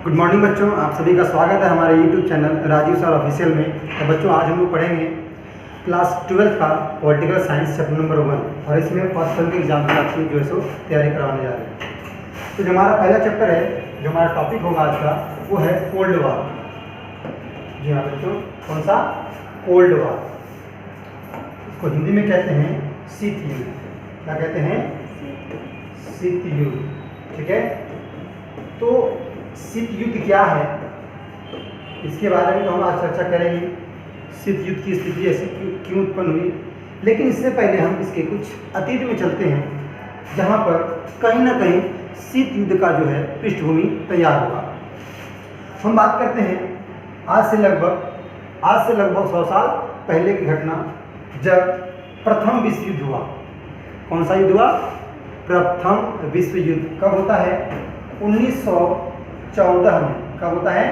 Good morning बच्चों, आप सभी का स्वागत है हमारे YouTube channel Rajiv sir official में। तो बच्चों आज हम लोग पढ़ेंगे क्लास 12 का पॉलिटिकल साइंस चैप्टर नंबर 1 और इसमें फर्स्ट टर्म के एग्जाम की आपकी जो है सो तैयारी करवाने जा रहे हैं। तो जो हमारा पहला चैप्टर है, जो हमारा टॉपिक होगा आज का, वो है कोल्ड वॉर। जी हाँ बच्चों, कौन सा? Cold war. इसको हिंदी में कहते हैं शीत युद्ध। क्या कहते हैं? शीत युद्ध। ठीक है, तो शीत युद्ध क्या है, इसके बारे में तो हम आज चर्चा करेंगे। शीत युद्ध की स्थिति ऐसी क्यों उत्पन्न हुई, लेकिन इससे पहले हम इसके कुछ अतीत में चलते हैं, जहाँ पर कहीं ना कहीं शीत युद्ध का जो है पृष्ठभूमि तैयार होगा। हम बात करते हैं आज से लगभग 100 साल पहले की घटना, जब प्रथम विश्व युद्ध हुआ। कौन सा युद्ध हुआ? प्रथम विश्व युद्ध। कब होता है? 1914 में। कब होता है?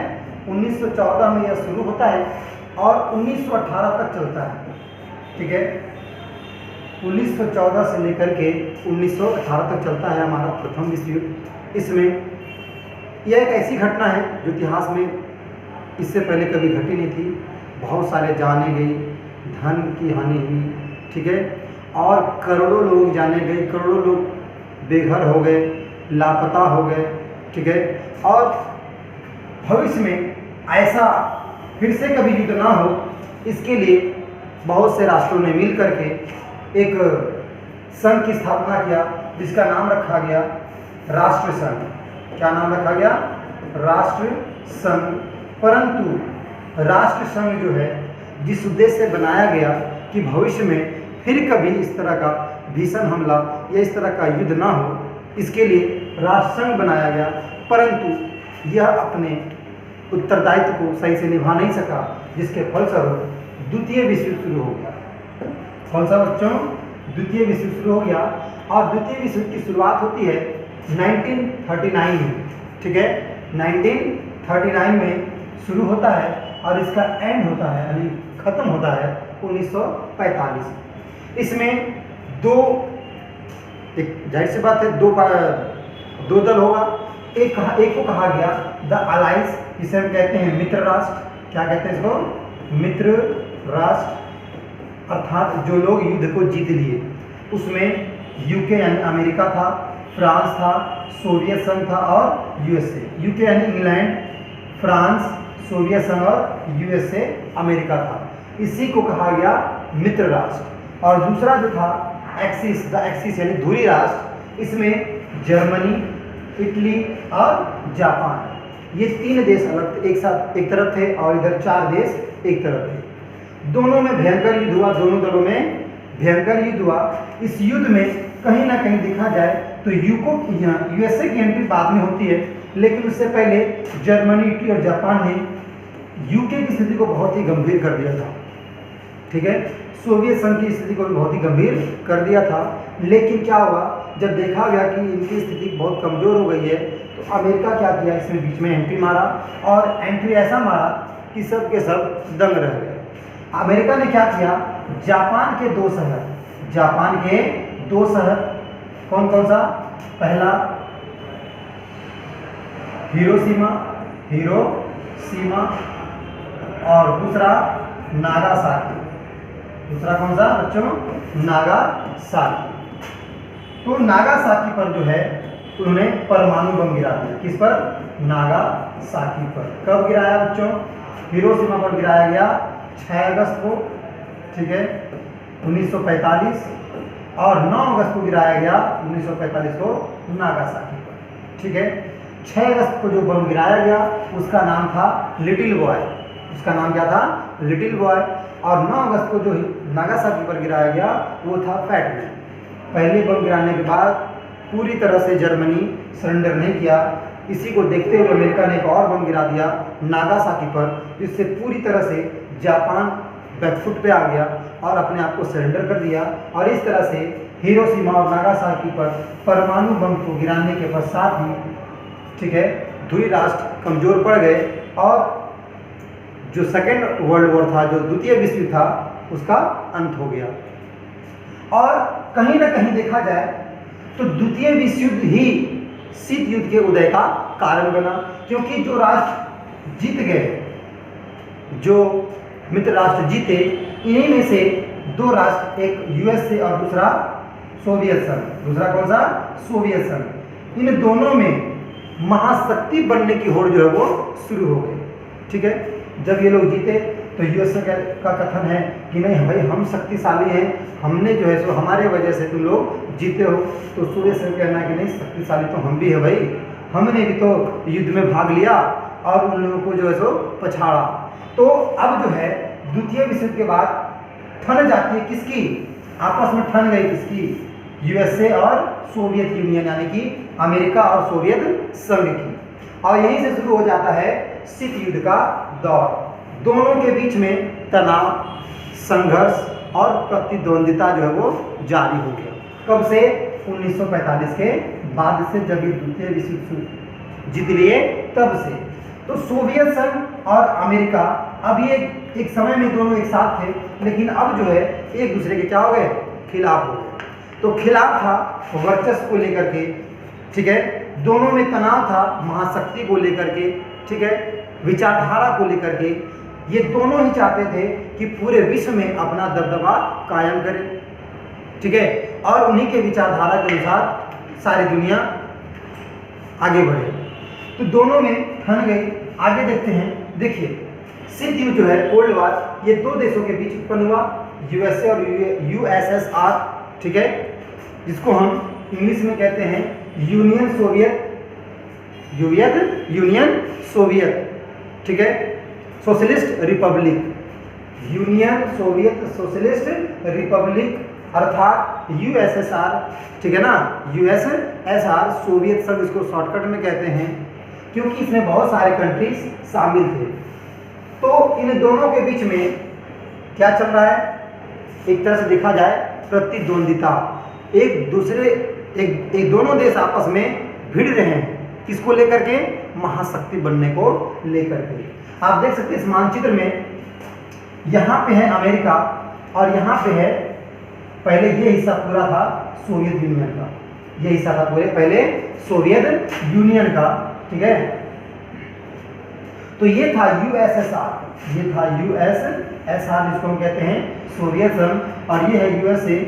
1914 में यह शुरू होता है और 1918 तक चलता है। ठीक है, 1914 से लेकर के 1918 तक चलता है हमारा प्रथम विश्व युद्ध। इसमें यह एक ऐसी घटना है जो इतिहास में इससे पहले कभी घटी नहीं थी। बहुत सारे जाने गई, धन की हानि हुई। ठीक है, और करोड़ों लोग जाने गए, करोड़ों लोग बेघर हो गए, लापता हो गए। ठीक है, और भविष्य में ऐसा फिर से कभी युद्ध ना हो, इसके लिए बहुत से राष्ट्रों ने मिल करके एक संघ की स्थापना किया, जिसका नाम रखा गया राष्ट्र संघ। क्या नाम रखा गया? राष्ट्र संघ। परंतु राष्ट्र संघ जो है, जिस उद्देश्य से बनाया गया कि भविष्य में फिर कभी इस तरह का भीषण हमला या इस तरह का युद्ध ना हो, इसके लिए राष्ट्र संघ बनाया गया। परंतु यह अपने उत्तरदायित्व को सही से निभा नहीं सका, जिसके फलस्वरूप द्वितीय विश्व युद्ध शुरू हो गया। कौन सा बच्चों? द्वितीय विश्व युद्ध शुरू हो गया। और द्वितीय विश्व युद्ध की शुरुआत होती है 1939 में। ठीक है, 1939 में शुरू होता है और इसका एंड होता है, यानी खत्म होता है 1945। इसमें एक जाहिर सी बात है, दो दल होगा। एक को कहा गया द अलायंस, जिसे हम कहते हैं मित्र राष्ट्र। क्या कहते हैं इसको? मित्र राष्ट्र, अर्थात जो लोग युद्ध को जीत लिए। उसमें यूके यानी अमेरिका था, फ्रांस था, सोवियत संघ था और यूएसए। यूके यानी इंग्लैंड, फ्रांस, सोवियत संघ और यूएसए अमेरिका था। इसी को कहा गया मित्र राष्ट्र। और दूसरा जो था एक्सिस, द एक्सिस यानी धुरी राष्ट्र। इसमें जर्मनी, इटली और जापान, ये 3 देश अलग एक साथ एक तरफ थे और इधर 4 देश एक तरफ थे। दोनों में भयंकर युद्ध हुआ, दोनों दलों में भयंकर युद्ध हुआ। इस युद्ध में कहीं ना कहीं देखा जाए तो यूएसए की एंट्री बाद में होती है, लेकिन उससे पहले जर्मनी, इटली और जापान ने यूके की स्थिति को बहुत ही गंभीर कर दिया था। ठीक है, सोवियत संघ की स्थिति को भी बहुत ही गंभीर कर दिया था। लेकिन क्या हुआ, जब देखा गया कि इनकी स्थिति बहुत कमज़ोर हो गई है, तो अमेरिका क्या किया, इसमें बीच में एंट्री मारा और एंट्री ऐसा मारा कि सब के सब दंग रह गए। अमेरिका ने क्या किया, जापान के 2 शहर, कौन कौन सा? पहला हिरोशिमा और दूसरा नागासाकी। दूसरा कौन सा बच्चों? नागासाकी। तो नागासाकी पर जो है उन्होंने परमाणु बम गिरा दिया। किस पर? नागासाकी पर। कब गिराया बच्चों? हिरोशिमा पर गिराया गया 6 अगस्त को। ठीक है, 1945 और 9 अगस्त को गिराया गया 1945 को नागासाकी पर। ठीक है, 6 अगस्त को जो बम गिराया गया उसका नाम था लिटिल बॉय। उसका नाम क्या था? Little boy. और 9 अगस्त को जो नागासाकी पर गिराया गया वो था फैट मैन। पहले बम गिराने के बाद पूरी तरह से जर्मनी सरेंडर नहीं किया। इसी को देखते हुए अमेरिका ने एक और बम गिरा दिया नागासाकी पर, जिससे पूरी तरह से जापान बैकफुट पे आ गया और अपने आप को सरेंडर कर दिया। और इस तरह से हिरोशिमा और नागासाकी पर परमाणु बम को गिराने के पश्चात ही, ठीक है, धुरी राष्ट्र कमज़ोर पड़ गए और जो सेकेंड वर्ल्ड वॉर था, जो द्वितीय विश्व युद्ध था, उसका अंत हो गया। और कहीं ना कहीं देखा जाए तो द्वितीय विश्व युद्ध ही शीत युद्ध के उदय का कारण बना, क्योंकि जो राष्ट्र जीत गए, जो मित्र राष्ट्र जीते, इन्हीं में से दो राष्ट्र, एक यूएसए और दूसरा सोवियत संघ, दूसरा कौन सा? सोवियत संघ। इन दोनों में महाशक्ति बनने की होड़ जो है वो शुरू हो गई। ठीक है, जब ये लोग जीते तो यूएसए का कथन है कि नहीं भाई हम शक्तिशाली हैं, हमने जो है सो हमारे वजह से तुम लोग जीते हो। तो सोवियत संघ कहना है कि नहीं, शक्तिशाली तो हम भी है भाई, हमने भी तो युद्ध में भाग लिया और उन लोगों को जो है सो पछाड़ा। तो अब जो है द्वितीय विश्व युद्ध के बाद ठन जाती है किसकी? आपस में ठन गई किसकी? यूएसए और सोवियत यूनियन, यानी कि अमेरिका और सोवियत संघ की। और यहीं से शुरू हो जाता है शीत युद्ध का दौर। दोनों के बीच में तनाव, संघर्ष और प्रतिद्वंदिता जो है वो जारी हो गया। कब से? 1945 के बाद से, जब ये द्वितीय विश्व युद्ध जीत लिए तब से। तो सोवियत संघ और अमेरिका अब ये एक समय में दोनों एक साथ थे, लेकिन अब जो है एक दूसरे के क्या हो गए? खिलाफ हो गए। तो खिलाफ था वर्चस्व को लेकर के, ठीक है, दोनों में तनाव था महाशक्ति को लेकर के, ठीक है, विचारधारा को लेकर के। ये दोनों ही चाहते थे कि पूरे विश्व में अपना दबदबा कायम करें, ठीक है, और उन्हीं के विचारधारा के अनुसार सारी दुनिया आगे बढ़े। तो दोनों में ठन गई। आगे देखते हैं। देखिए, शीत युद्ध जो है, कोल्ड वार, ये दो देशों के बीच उत्पन्न हुआ, यूएसए और यूएसएसआर, ठीक है, जिसको हम इंग्लिश में कहते हैं यूनियन सोवियत, ठीक है, socialist Republic, union Soviet socialist Republic, अर्थात यूएसएसआर, ठीक है ना, यूएसएसआर, सोवियत संघ इसको शॉर्टकट में कहते हैं, क्योंकि इसमें बहुत सारे कंट्रीज शामिल थे। तो इन दोनों के बीच में क्या चल रहा है? एक तरह से देखा जाए प्रतिद्वंदिता, एक दूसरे एक दोनों देश आपस में भिड़ रहे हैं, किसको लेकर के? महाशक्ति बनने को लेकर के। आप देख सकते हैं इस मानचित्र में, यहाँ पे है अमेरिका और यहाँ पे है, पहले ये हिस्सा पूरा था सोवियत यूनियन का, ये हिस्सा था पूरे पहले सोवियत यूनियन का, ठीक है। तो ये था यूएसएसआर, ये था यूएसएसआर जिसको हम कहते हैं सोवियत संघ, और ये है USA,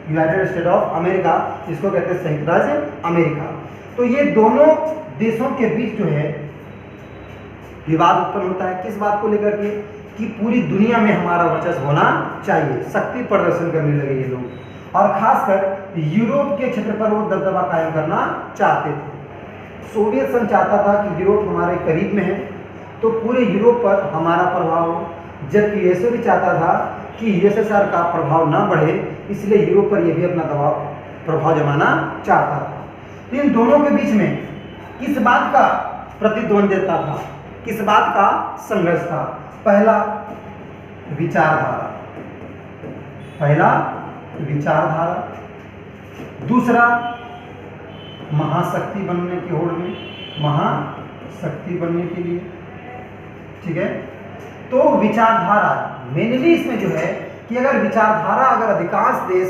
United state of America, जिसको कहते हैं संयुक्त राज्य अमेरिका। तो ये दोनों देशों के बीच जो है विवाद उत्पन्न होता है, किस बात को लेकर के? कि पूरी दुनिया में हमारा वर्चस्व होना चाहिए, शक्ति प्रदर्शन करने लगे ये लोग, और खासकर यूरोप के क्षेत्र पर वो दबदबा कायम करना चाहते थे। सोवियत संघ चाहता था कि यूरोप हमारे करीब में है तो पूरे यूरोप पर हमारा प्रभाव हो, जबकि यूएसए भी चाहता था कि यूएसएसआर का प्रभाव ना बढ़े, इसलिए यूरोप पर यह भी अपना प्रभाव जमाना चाहता था। तो इन दोनों के बीच में किस बात का प्रतिद्वंदिता था, किस बात का संघर्ष था? पहला विचारधारा, दूसरा महाशक्ति बनने की होड़ में, महाशक्ति बनने के लिए, ठीक है। तो विचारधारा मेनली इसमें जो है कि अगर विचारधारा, अगर अधिकांश देश,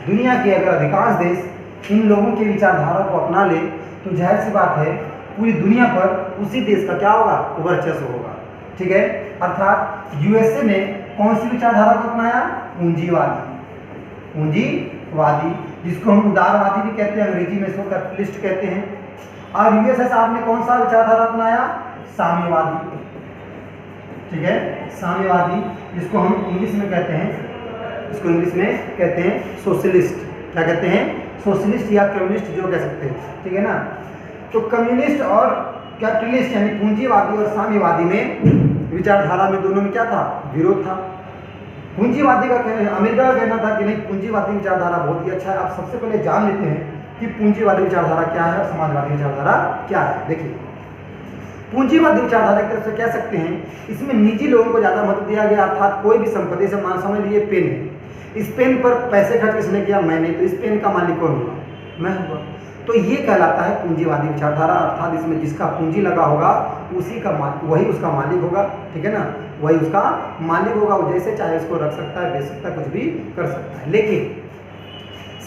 दुनिया के अगर अधिकांश देश इन लोगों की विचारधारा को अपना ले तो जाहिर सी बात है पूरी दुनिया पर उसी देश का क्या होगा? वर्चस्व होगा, ठीक है। अर्थात यूएसए ने कौन सी विचारधारा को अपनाया? पूंजीवादी, जिसको हम उदारवादी भी कहते हैं, अंग्रेजी में इसको कैपिटलिस्ट कहते हैं। और यूएसएसआर ने कौन सा विचारधारा अपनाया? साम्यवादी, ठीक है, साम्यवादी, जिसको हम इंग्लिश में कहते हैं, इसको इंग्लिश में कहते हैं सोशलिस्ट। क्या कहते हैं? सोशलिस्ट या कम्युनिस्ट जो कह सकते हैं, ठीक है ना। तो कम्युनिस्ट और कैपिटलिस्ट यानी पूंजीवादी और साम्यवादी में विचारधारा में दोनों में क्या था? विरोध था। पूंजीवादी का कहना, अमेरिका का कहना था कि नहीं, पूंजीवादी विचारधारा बहुत ही अच्छा है। आप सबसे पहले जान लेते हैं कि पूंजीवादी विचारधारा क्या है और समाजवादी विचारधारा क्या है। देखिए, पूंजीवादी विचारधारा की तरफ से कह सकते हैं, इसमें निजी लोगों को ज़्यादा महत्व दिया गया, अर्थात कोई भी संपत्ति से मान समझ लीजिए पेन है, इस पेन पर पैसे खर्च किसने किया? मैंने, तो इस पेन का मालिक कौन हुआ? मैं हुआ। तो ये कहलाता है पूंजीवादी विचारधारा, अर्थात इसमें जिसका पूंजी लगा होगा उसी का वही उसका मालिक होगा, ठीक है ना, वही उसका मालिक होगा, वो जैसे चाहे उसको रख सकता है, बेच सकता है, कुछ भी कर सकता है। लेकिन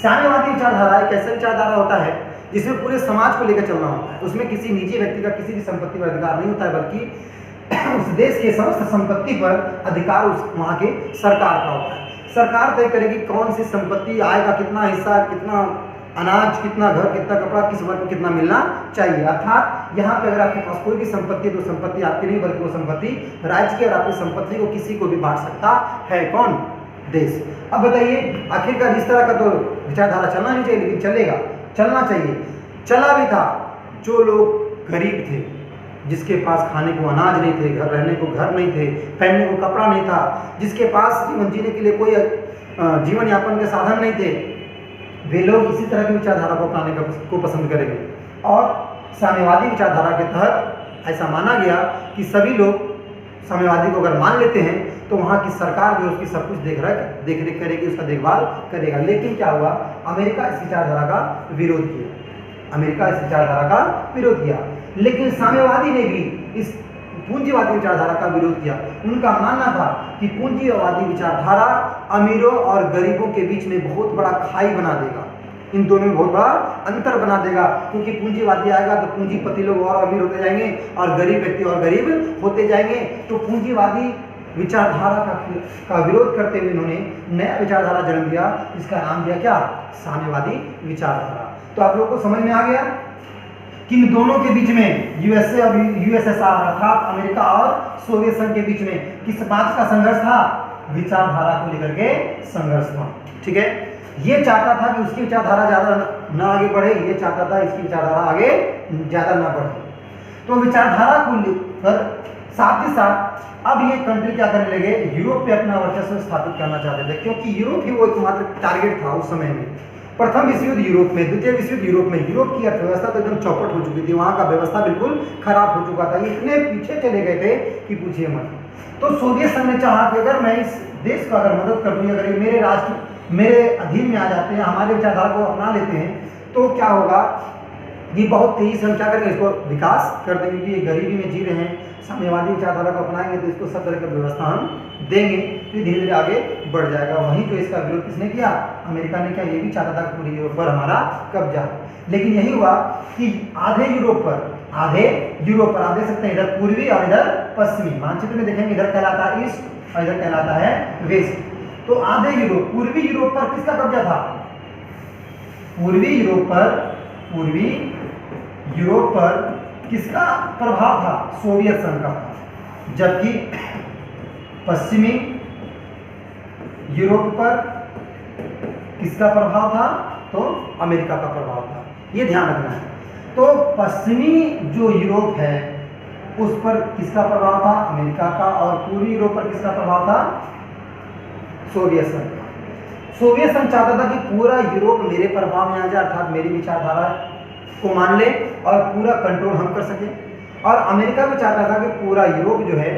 साम्यवादी विचारधारा एक ऐसा विचारधारा होता है जिसमें पूरे समाज को लेकर चलना होता है। उसमें किसी निजी व्यक्ति का किसी भी संपत्ति पर अधिकार नहीं होता है, बल्कि उस देश के समस्त संपत्ति पर अधिकार उस वहाँ के सरकार का होता है। सरकार तय करेगी कौन सी संपत्ति आएगा, कितना हिस्सा, कितना अनाज, कितना घर, कितना कपड़ा, किस वर्ग को कितना मिलना चाहिए। अर्थात यहाँ पे अगर आपके पास कोई भी संपत्ति है तो संपत्ति आपकी नहीं बल्कि वो संपत्ति राज्य की, और आपकी संपत्ति को किसी को भी बांट सकता है कौन? देश। अब बताइए आखिरकार इस तरह का तो विचारधारा चलना नहीं चाहिए, लेकिन चलेगा, चलना चाहिए। चला भी था। जो लोग गरीब थे, जिसके पास खाने को अनाज नहीं थे, घर रहने को घर नहीं थे, पहनने को कपड़ा नहीं था, जिसके पास जीवन जीने के लिए कोई जीवन यापन के साधन नहीं थे, वे लोग इसी तरह की विचारधारा को अपनाने को पसंद करेंगे। और साम्यवादी विचारधारा के तहत ऐसा माना गया कि सभी लोग साम्यवादी को अगर मान लेते हैं तो वहाँ की सरकार जो उसकी सब कुछ देख रेख करेगी, उसका देखभाल करेगा। लेकिन क्या हुआ, अमेरिका इस विचारधारा का विरोध किया। अमेरिका इस विचारधारा का विरोध किया, लेकिन साम्यवादी ने भी इस पूंजीवादी विचारधारा का विरोध किया। उनका मानना था कि पूंजीवादी विचारधारा अमीरों और गरीबों के बीच में बहुत बड़ा खाई बना देगा, इन दोनों में बहुत बड़ा अंतर बना देगा, क्योंकि पूंजीवादी आएगा तो पूंजीपति लोग और अमीर होते जाएंगे और गरीब व्यक्ति और गरीब होते जाएंगे। तो पूंजीवादी विचारधारा का विरोध करते हुए इन्होंने नया विचारधारा जन्म दिया, जिसका नाम दिया क्या? साम्यवादी विचारधारा। तो आप लोगों को समझ में आ गया कि इन दोनों के बीच में यूएसए और यूएसएसआर अर्थात अमेरिका और सोवियत संघ के बीच में किस बात का संघर्ष था? विचारधारा को लेकर के संघर्ष था। ठीक है, ये चाहता था कि उसकी विचारधारा ज्यादा न आगे बढ़े, ये चाहता था इसकी विचारधारा आगे ज्यादा न बढ़े। तो विचारधारा को लेकर साथ ही साथ अब ये कंट्री क्या करने लगे, यूरोप पे अपना वर्चस्व स्थापित करना चाहते थे, क्योंकि यूरोप ही वो एकमात्र टारगेट था उस समय में। प्रथम विश्व युद्ध यूरोप में, द्वितीय विश्व युद्ध यूरोप में, यूरोप की अर्थव्यवस्था तो एकदम चौपट हो चुकी थी, वहाँ का व्यवस्था बिल्कुल खराब हो चुका था, इतने पीछे चले गए थे कि पूछिए मत। तो सोवियत संघ ने चाहा कि अगर मैं इस देश को अगर मदद कर दूँ, अगर ये मेरे राष्ट्र मेरे अधीन में आ जाते हैं, हमारे विचारधारा को अपना लेते हैं, तो क्या होगा, ये बहुत तेजी से हम क्या करेंगे, इसको विकास कर देंगे, क्योंकि ये गरीबी में जी रहे हैं, साम्यवादी विचारधारा को अपनाएंगे तो इसको सब तरह की व्यवस्था हम देंगे, तो धीरे धीरे आगे बढ़ जाएगा। वहीं तो इसका विरोध किसने किया? अमेरिका ने किया। ये भी चाहता था कि पूरी यूरोप पर हमारा कब्जा, लेकिन यही हुआ कि आधे यूरोप पर आप देख सकते हैं, इधर पूर्वी और इधर पश्चिमी, मानचित्र में देखेंगे इधर कहलाता है ईस्ट और इधर कहलाता है वेस्ट। तो आधे यूरोप, पूर्वी यूरोप पर किसका कब्जा था? पूर्वी यूरोप पर किसका प्रभाव था? सोवियत संघ का। जबकि पश्चिमी यूरोप पर किसका प्रभाव था? तो अमेरिका का प्रभाव था। ये ध्यान रखना है। तो पश्चिमी जो यूरोप है उस पर किसका प्रभाव था? अमेरिका का। और पूर्वी यूरोप पर किसका प्रभाव था? सोवियत संघ का। सोवियत संघ चाहता था कि पूरा यूरोप मेरे प्रभाव में आ जाए, अर्थात मेरी विचारधारा को मान ले और पूरा कंट्रोल हम कर सके। और अमेरिका भी चाहता था कि पूरा यूरोप जो है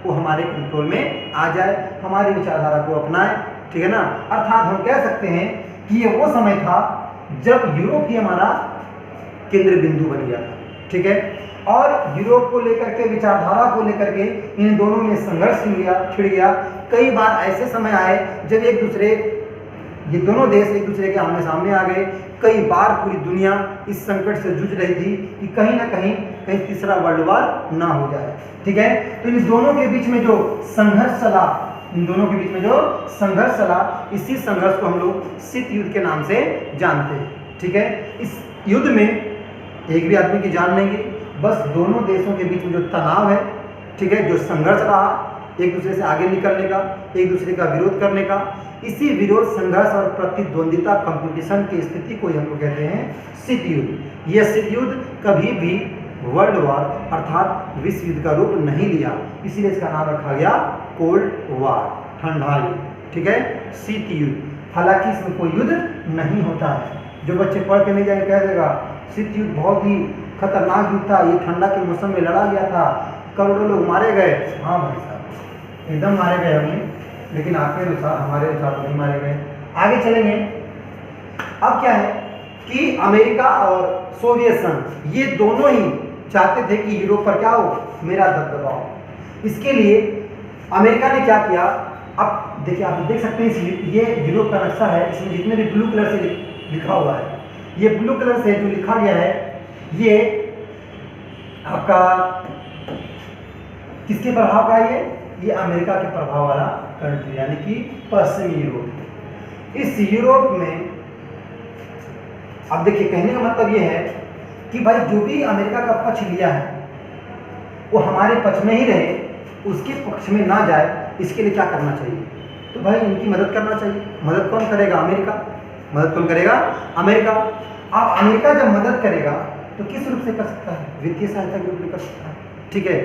वो हमारे कंट्रोल में आ जाए, हमारी विचारधारा को अपनाए। ठीक है ना? अर्थात हम कह सकते हैं कि ये वो समय था जब यूरोप ही हमारा केंद्र बिंदु बन गया था। ठीक है, और यूरोप को लेकर के, विचारधारा को लेकर के इन दोनों में संघर्ष छिड़ गया। कई बार ऐसे समय आए जब ये दोनों देश एक दूसरे के आमने सामने आ गए। कई बार पूरी दुनिया इस संकट से जूझ रही थी कि कहीं ना कहीं तीसरा वर्ल्ड वॉर ना हो जाए। ठीक है, तो इन दोनों के बीच में जो संघर्ष चला, इसी संघर्ष को हम लोग शीत युद्ध के नाम से जानते हैं। ठीक है, इस युद्ध में एक भी आदमी की जान नहीं गई, बस दोनों देशों के बीच में जो तनाव है, ठीक है, जो संघर्ष रहा एक दूसरे से आगे निकलने का, एक दूसरे का विरोध करने का, इसी विरोध, संघर्ष और प्रतिद्वंदिता, कंपटीशन की स्थिति को हम लोग कहते हैं शीत युद्ध। यह शीत युद्ध कभी भी वर्ल्ड वॉर अर्थात विश्व युद्ध का रूप नहीं लिया, इसीलिए इसका नाम रखा गया कोल्ड वॉर, ठंडा युद्ध। ठीक है, शीत युद्ध। हालांकि इसमें कोई युद्ध नहीं होता है। जो बच्चे पढ़ के नहीं जाएंगे कह देगा शीत युद्ध बहुत ही खतरनाक युद्ध था, ये ठंडा के मौसम में लड़ा गया था, करोड़ों लोग मारे गए। हाँ भाई साहब, एकदम मारे गए हमने, लेकिन आपके अनुसार, हमारे अनुसार तो नहीं मारे गए। आगे चलेंगे। अब क्या है कि अमेरिका और सोवियत संघ ये दोनों ही चाहते थे कि यूरोप पर क्या हो, मेरा दबदबा हो। इसके लिए अमेरिका ने क्या किया, अब देखिए, आप देख सकते हैं ये यूरोप का नक्शा है, इसमें जितने भी ब्लू कलर से लिखा हुआ है ये ब्लू कलर से जो लिखा गया है ये आपका किसके प्रभाव का है? ये अमेरिका के प्रभाव वाला कंट्री यानी कि पश्चिमी यूरोप। इस यूरोप में अब देखिए कहने का मतलब ये है कि भाई जो भी अमेरिका का पक्ष लिया है वो हमारे पक्ष में ही रहे, उसके पक्ष में ना जाए, इसके लिए क्या करना चाहिए? तो भाई इनकी मदद करना चाहिए। मदद कौन करेगा? अमेरिका। मदद कौन करेगा? अमेरिका। अब अमेरिका जब मदद करेगा तो किस रूप से कर सकता है? वित्तीय सहायता के रूप में कर सकता है, ठीक है,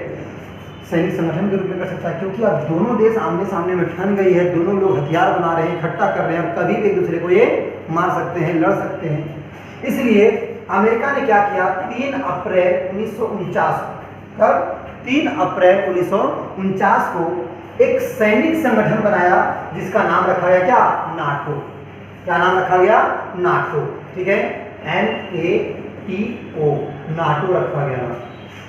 सैनिक संगठन के रूप में कर सकता है, क्योंकि अब दोनों देश आमने सामने में ठन गई है, दोनों लोग हथियार बना रहे हैं, इकट्ठा कर रहे हैं और कभी भी एक दूसरे को ये मार सकते हैं, लड़ सकते हैं। इसलिए अमेरिका ने क्या किया? 3 अप्रैल 1949 तब 3 अप्रैल 1949 को एक सैनिक संगठन बनाया जिसका नाम रखा गया क्या? नाटो। क्या नाम रखा गया? नाटो, ठीक है, NATO, नाटो रखा गया,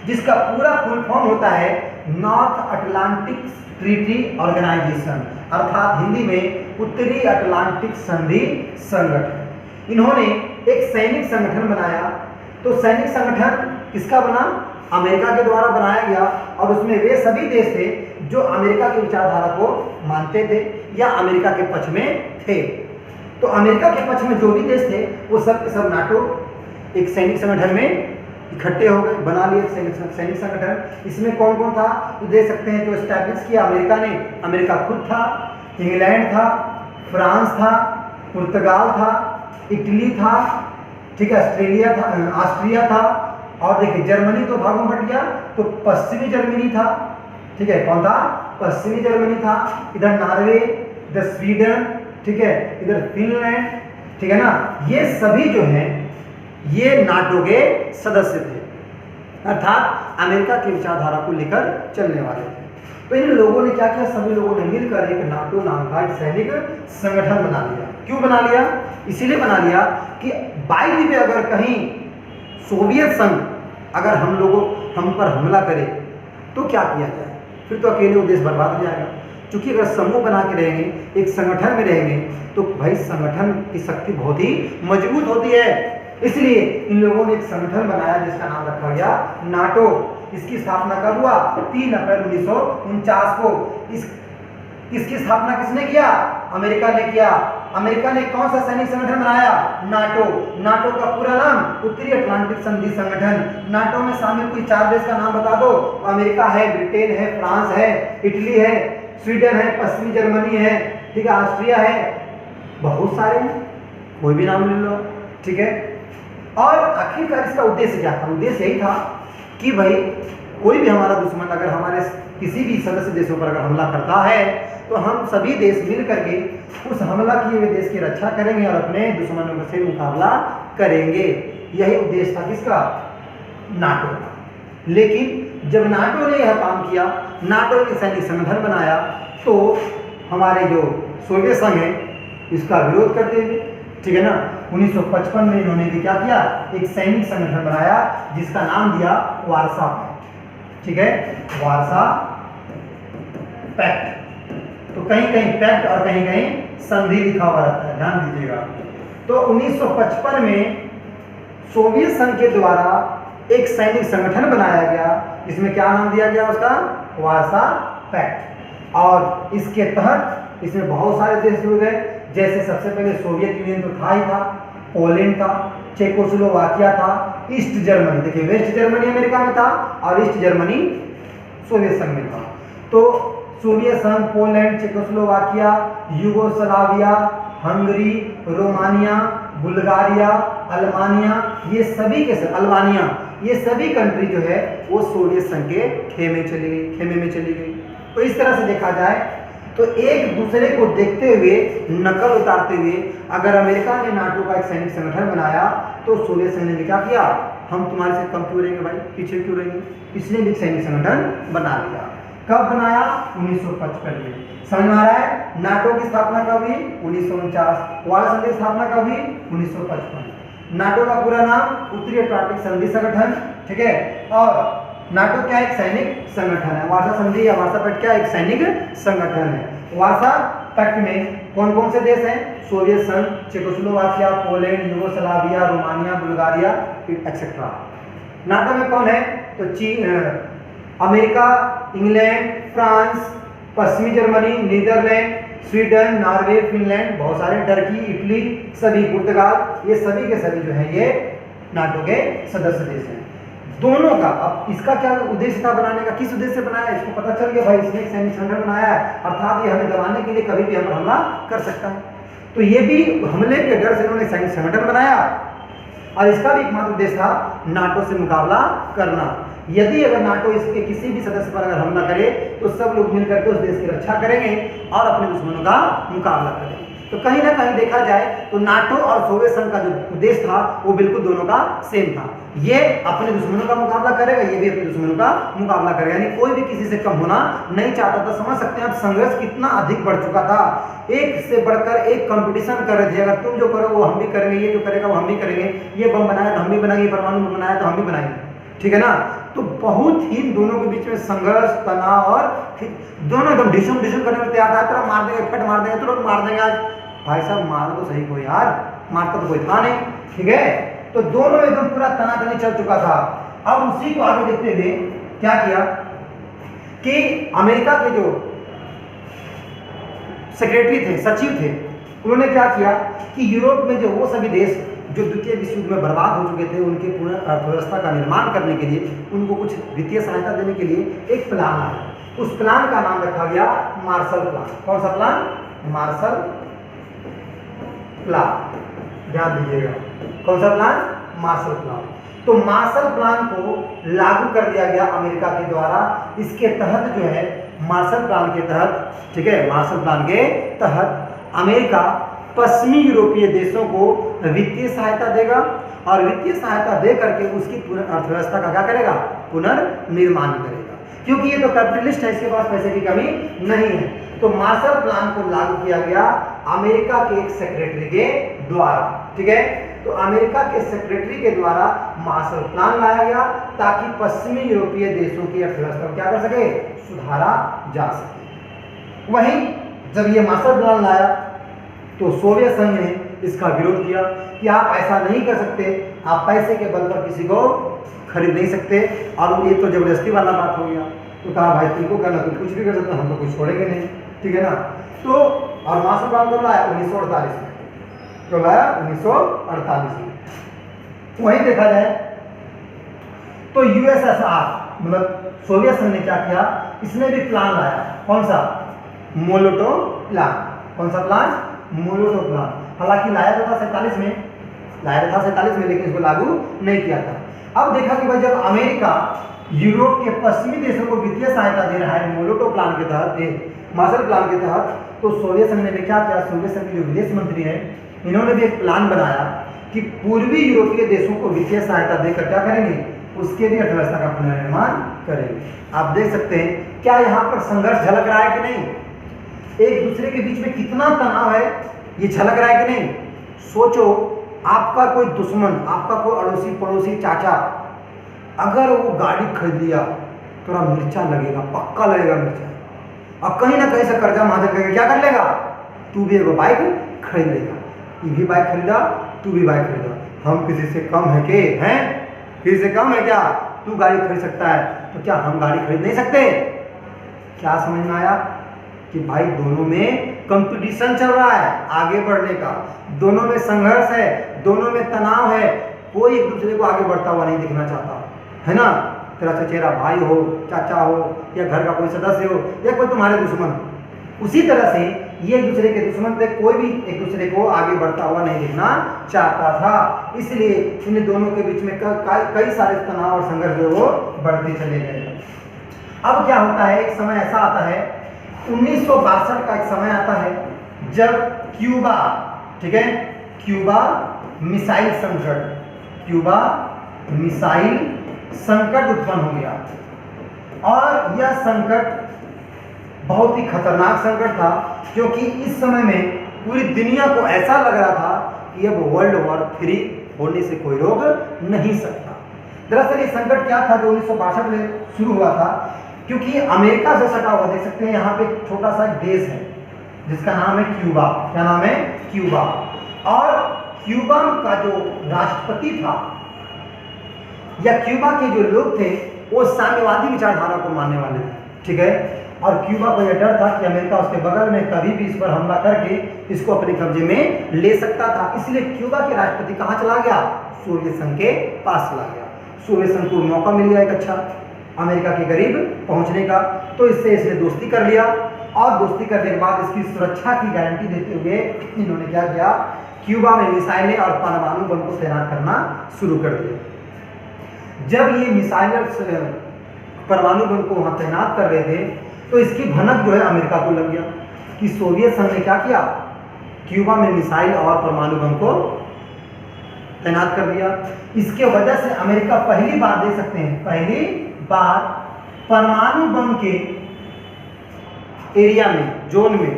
जिसका पूरा फुल फॉर्म होता है नॉर्थ अटलांटिक ट्रीटी ऑर्गेनाइजेशन, अर्थात हिंदी में उत्तरी अटलांटिक संधि संगठन। इन्होंने एक सैनिक संगठन बनाया। तो सैनिक संगठन किसका बना? अमेरिका के द्वारा बनाया गया और उसमें वे सभी देश थे जो अमेरिका की विचारधारा को मानते थे या अमेरिका के पक्ष में थे। तो अमेरिका के पक्ष में जो भी देश थे वो सब के सब नाटो एक सैनिक संगठन में इकट्ठे हो गए, बना लिए सैनिक संगठन। इसमें कौन कौन था तो देख सकते हैं। जो एस्टैब्लिश किया अमेरिका ने, अमेरिका खुद था, इंग्लैंड था, फ्रांस था, पुर्तगाल था, इटली था, ठीक है, ऑस्ट्रिया था और देखिए जर्मनी तो भागों में बट गया, तो पश्चिमी जर्मनी था, ठीक है, कौन था? पश्चिमी जर्मनी था। इधर नॉर्वे, इधर स्वीडन, ठीक है, इधर फिनलैंड, ठीक है ना, ये सभी जो हैं ये नाटो के सदस्य थे, अर्थात अमेरिका की विचारधारा को लेकर चलने वाले थे। तो इन लोगों ने क्या किया? सभी लोगों ने मिलकर एक नाटो नाम का एक सैनिक संगठन बना लिया। क्यों बना लिया? इसीलिए बना लिया कि बाई द वे अगर कहीं सोवियत संघ अगर हम पर हमला करे तो क्या किया जाए? फिर तो अकेले वो देश बर्बाद हो जाएगा। क्योंकि अगर समूह बना के रहेंगे, एक संगठन में रहेंगे, तो भाई संगठन की शक्ति बहुत ही मजबूत होती है। इसलिए इन लोगों ने एक संगठन बनाया जिसका नाम रखा गया नाटो। इसकी स्थापना कब हुआ? 3 अप्रैल 1949 को। इसकी स्थापना किसने किया? अमेरिका ने किया। अमेरिका ने कौन सा सैनिक संगठन बनाया? नाटो। नाटो का पूरा नाम उत्तरी अटलांटिक संधि संगठन। नाटो में शामिल कोई 4 देश का नाम बता दो। अमेरिका है, ब्रिटेन है, फ्रांस है, इटली है, स्वीडन है, पश्चिमी जर्मनी है, ठीक है, ऑस्ट्रिया है, बहुत सारे हैं, कोई भी नाम ले लो, ठीक है। और आखिरकार इसका उद्देश्य क्या था? उद्देश्य यही था कि भाई कोई भी हमारा दुश्मन अगर हमारे किसी भी सदस्य देशों पर अगर हमला करता है तो हम सभी देश मिल करके उस हमला किए हुए देश की रक्षा करेंगे और अपने दुश्मनों से मुकाबला करेंगे। यही उद्देश्य था किसका? नाटो का। लेकिन जब नाटो ने यह काम किया, नाटो ने सैनिक संगठन बनाया, तो हमारे जो सोवियत संघ है इसका विरोध करते हुए, ठीक है ना, 1955 में इन्होंने भी क्या किया? एक सैनिक संगठन बनाया जिसका नाम दिया वार्सा पैक्ट, ठीक है, वार्सा पैक्ट। तो कहीं कहीं पैक्ट और कहीं कहीं संधि लिखा हुआ रहता है, ध्यान दीजिएगा। तो 1955 में सोवियत संघ के द्वारा एक सैनिक संगठन बनाया गया जिसमें क्या नाम दिया गया उसका? Warsaw Pact. और इसके तहत इसमें बहुत सारे देश जुड़ गए। जैसे सबसे पहले सोवियत यूनियन तो था ही था, पोलैंड था, चेकोस्लोवाकिया था, ईस्ट जर्मनी, देखिए वेस्ट जर्मनी अमेरिका में था और ईस्ट जर्मनी सोवियत संघ में था। तो सोवियत संघ, Poland, Czechoslovakia, Yugoslavia, Hungary, Romania, Bulgaria, Albania, ये सभी के सब, अल्बानिया, ये सभी कंट्री जो है वो सोवियत संघ के खेमे में चली गई। तो इस तरह से देखा जाए तो एक दूसरे को देखते हुए, नकल उतारते हुए, अगर अमेरिका ने नाटो का एक सैनिक संगठन बनाया तो सोवियत संघ ने क्या किया? हम तुम्हारे से कम क्यों रहेंगे भाई, पीछे क्यों रहेंगे? इसलिए भी सैनिक संगठन बना लिया। कब बनाया? 1955 में। समझ में आ रहा है? नाटो की स्थापना कब हुई? 1949। वार्सा संधि की स्थापना कब हुई? 1955। नाटो का पूरा नाम उत्तरी अटलांटिक संधि संगठन, ठीक है। और नाटो क्या? एक सैनिक संगठन है। वार्सा संधि या वार्सा पैक्ट क्या? एक सैनिक संगठन है। वार्सा पैक्ट में कौन कौन से देश हैं? सोवियत संघ, Czechoslovakia, Poland, Yugoslavia, Romania, Bulgaria etcetera. NATO में कौन है? तो अमेरिका, इंग्लैंड, फ्रांस, पश्चिमी Germany, Netherlands, Sweden, Norway, Finland, बहुत सारे, टर्की, इटली, सभी, पुर्तगाल, ये सभी के सभी जो है ये नाटो के सदस्य देश हैं। दोनों का अब इसका क्या उद्देश्य था बनाने का? किस उद्देश्य से बनाया? इसको पता चल गया भाई इसने एक सैनिक संगठन बनाया है, अर्थात ये हमें दबाने के लिए कभी भी हम हमला कर सकता है। तो ये भी हमले के डर से इन्होंने सैनिक संगठन बनाया और इसका भी एकमात्र उद्देश्य था नाटो से मुकाबला करना। यदि अगर नाटो इसके किसी भी सदस्य पर अगर हमला करे तो सब लोग मिलकर के उस देश की रक्षा करेंगे और अपने दुश्मनों का मुकाबला करेंगे। तो कहीं ना कहीं देखा जाए तो नाटो और सोवियत संघ का जो उद्देश्य था वो बिल्कुल दोनों का सेम था। ये अपने दुश्मनों का मुकाबला करेगा, ये भी अपने दुश्मनों का मुकाबला करेगा, यानी कोई भी किसी से कम होना नहीं चाहता था। समझ सकते हैं आप संघर्ष कितना अधिक बढ़ चुका था, एक से बढ़कर एक कंपटीशन कर रहे थे। अगर तुम जो करो वो हम भी करेंगे, ये जो करेगा वो हम भी करेंगे, ये बम बनाया तो हम भी बनाएंगे, परमाणु बम बनाया तो हम भी बनाएंगे, ठीक है ना। तो बहुत ही दोनों के बीच में संघर्ष, तनाव और दोनों एकदम ढिशुम ढिशुम करने को तैयार था। तुरंत मार देंगे, फट मार देंगे, तुरंत मार देंगे। आज भाई साहब मारो तो सही कोई यार, मारता तो कोई था नहीं, ठीक है। तो दोनों एकदम पूरा तनातनी चल चुका था। अब उसी को आगे देखते हुए क्या किया कि अमेरिका के जो सेक्रेटरी थे, सचिव थे, उन्होंने क्या किया कि यूरोप में जो वो सभी देश जो द्वितीय विश्व युद्ध में बर्बाद हो चुके थे, उनके पूर्ण अर्थव्यवस्था का निर्माण करने के लिए, उनको कुछ वित्तीय सहायता देने के लिए एक प्लान आया। उस प्लान का नाम रखा गया मार्शल प्लान। कौन सा प्लान? मार्शल प्लान, ध्यान दीजिएगा। कौन सा प्लान? Marshall plan. तो मार्शल प्लान को लागू कर दिया गया अमेरिका के द्वारा। इसके तहत जो है मार्शल प्लान के तहत, ठीक है, मार्शल प्लान के तहत अमेरिका पश्चिमी यूरोपीय देशों को वित्तीय सहायता देगा और वित्तीय सहायता दे करके उसकी अर्थव्यवस्था का क्या करेगा? पुनर्निर्माण करेगा, क्योंकि ये तो कैपिटलिस्ट है, इसके पास पैसे की कमी नहीं है। तो मार्शल प्लान को लागू किया गया अमेरिका के एक सेक्रेटरी के द्वारा, ठीक है। तो अमेरिका के सेक्रेटरी के द्वारा मार्शल प्लान लाया गया ताकि पश्चिमी यूरोपीय देशों की अर्थव्यवस्था को क्या कर सके? सुधारा जा सके। वहीं जब ये मार्शल प्लान लाया तो सोवियत संघ ने इसका विरोध किया कि आप ऐसा नहीं कर सकते, आप पैसे के बल पर किसी को खरीद नहीं सकते, और ये तो जबरदस्ती वाला बात हो गया। तो कहा भाई तुमको करना, तुम कुछ भी कर सकते हो, हम तो कुछ छोड़ेंगे नहीं, ठीक है ना। तो और मार्शल प्लान कब लाया? 1948 में। कब लाया? 1948 में। वहीं देखा जाए तो यूएसएसआर मतलब सोवियत संघ ने क्या किया? इसने भी प्लान लाया। कौन सा? Molotov plan. कौन सा प्लान? Molotov plan. हालांकि लाया तो था 47 में, लेकिन इसको लागू नहीं किया था। अब देखा कि भाई जब अमेरिका यूरोप के पश्चिमी देशों को वित्तीय सहायता दे रहा है मोलोटो प्लान के तहत, मार्शल प्लान के तहत, तो सोवियत संघ ने भी क्या किया? सोवियत संघ के जो विदेश मंत्री हैं इन्होंने भी एक प्लान बनाया कि पूर्वी यूरोपीय देशों को वित्तीय सहायता देकर क्या करेंगे? उसके भी अर्थव्यवस्था का पुनर्निर्माण करेंगे। आप देख सकते हैं क्या यहाँ पर संघर्ष झलक रहा है कि नहीं? एक दूसरे के बीच में कितना तनाव है, ये झलक रहा है कि नहीं? सोचो आपका कोई दुश्मन, आपका कोई अड़ोसी पड़ोसी चाचा अगर वो गाड़ी खरीद लिया तो मिर्चा लगेगा, पक्का लगेगा मिर्चा, और कहीं ना कहीं से कर्जा महाजन करके क्या कर लेगा? तू भी एक बाइक खरीद लेगा, ये भी बाइक खरीदा, तू भी बाइक खरीदा। हम किसी से कम है के? हैं? किसी से कम है क्या? तू गाड़ी खरीद सकता है तो क्या हम गाड़ी खरीद नहीं सकते? क्या समझ में आया कि भाई दोनों में कंपटीशन चल रहा है आगे बढ़ने का, दोनों में संघर्ष है, दोनों में तनाव है, कोई एक दूसरे को आगे बढ़ता हुआ नहीं दिखना चाहता है ना। तेरा चचेरा भाई हो, चाचा हो, या घर का कोई सदस्य हो, या कोई तुम्हारे दुश्मन, उसी तरह से ये एक दूसरे के दुश्मन थे, कोई भी एक दूसरे को आगे बढ़ता हुआ नहीं दिखना चाहता था। इसलिए इन दोनों के बीच में कई सारे तनाव और संघर्ष जो वो बढ़ते चले गए। अब क्या होता है, एक समय ऐसा आता है 1962 का एक समय आता है जब क्यूबा, ठीक है, क्यूबा मिसाइल संकट, क्यूबा मिसाइल संकट उत्पन्न हो गया। और यह संकट बहुत ही खतरनाक संकट था, क्योंकि इस समय में पूरी दुनिया को ऐसा लग रहा था कि अब वर्ल्ड वॉर 3 होने से कोई रोक नहीं सकता। दरअसल ये संकट क्या था जो 1962 में शुरू हुआ था, क्योंकि अमेरिका से सटा हुआ, देख सकते हैं यहाँ पे छोटा सा देश है, जिसका नाम है क्यूबा। क्या नाम है? क्यूबा। और क्यूबा का जो राष्ट्रपति था या क्यूबा के जो लोग थे वो साम्यवादी विचारधारा को मानने वाले थे, ठीक है। और क्यूबा को यह डर था कि अमेरिका उसके बगल में कभी भी इस पर हमला करके इसको अपने कब्जे में ले सकता था, इसलिए क्यूबा के राष्ट्रपति कहाँ चला गया? सोवियत संघ के पास चला गया। सोवियत संघ को मौका मिल गया एक अच्छा अमेरिका के करीब पहुंचने का, तो इससे इसने दोस्ती कर लिया। और दोस्ती करने के बाद इसकी सुरक्षा की गारंटी देते हुए इन्होंने क्या किया? क्यूबा में मिसाइलें और परमाणु बम को तैनात करना शुरू कर दिया। जब ये मिसाइल परमाणु बम को वहां तैनात कर रहे थे तो इसकी भनक जो है अमेरिका को लग गया कि सोवियत संघ ने क्या किया? क्यूबा में मिसाइल और परमाणु बम को तैनात कर दिया। इसके वजह से अमेरिका पहली बार, देख सकते हैं, पहली बार परमाणु बम के एरिया में, जोन में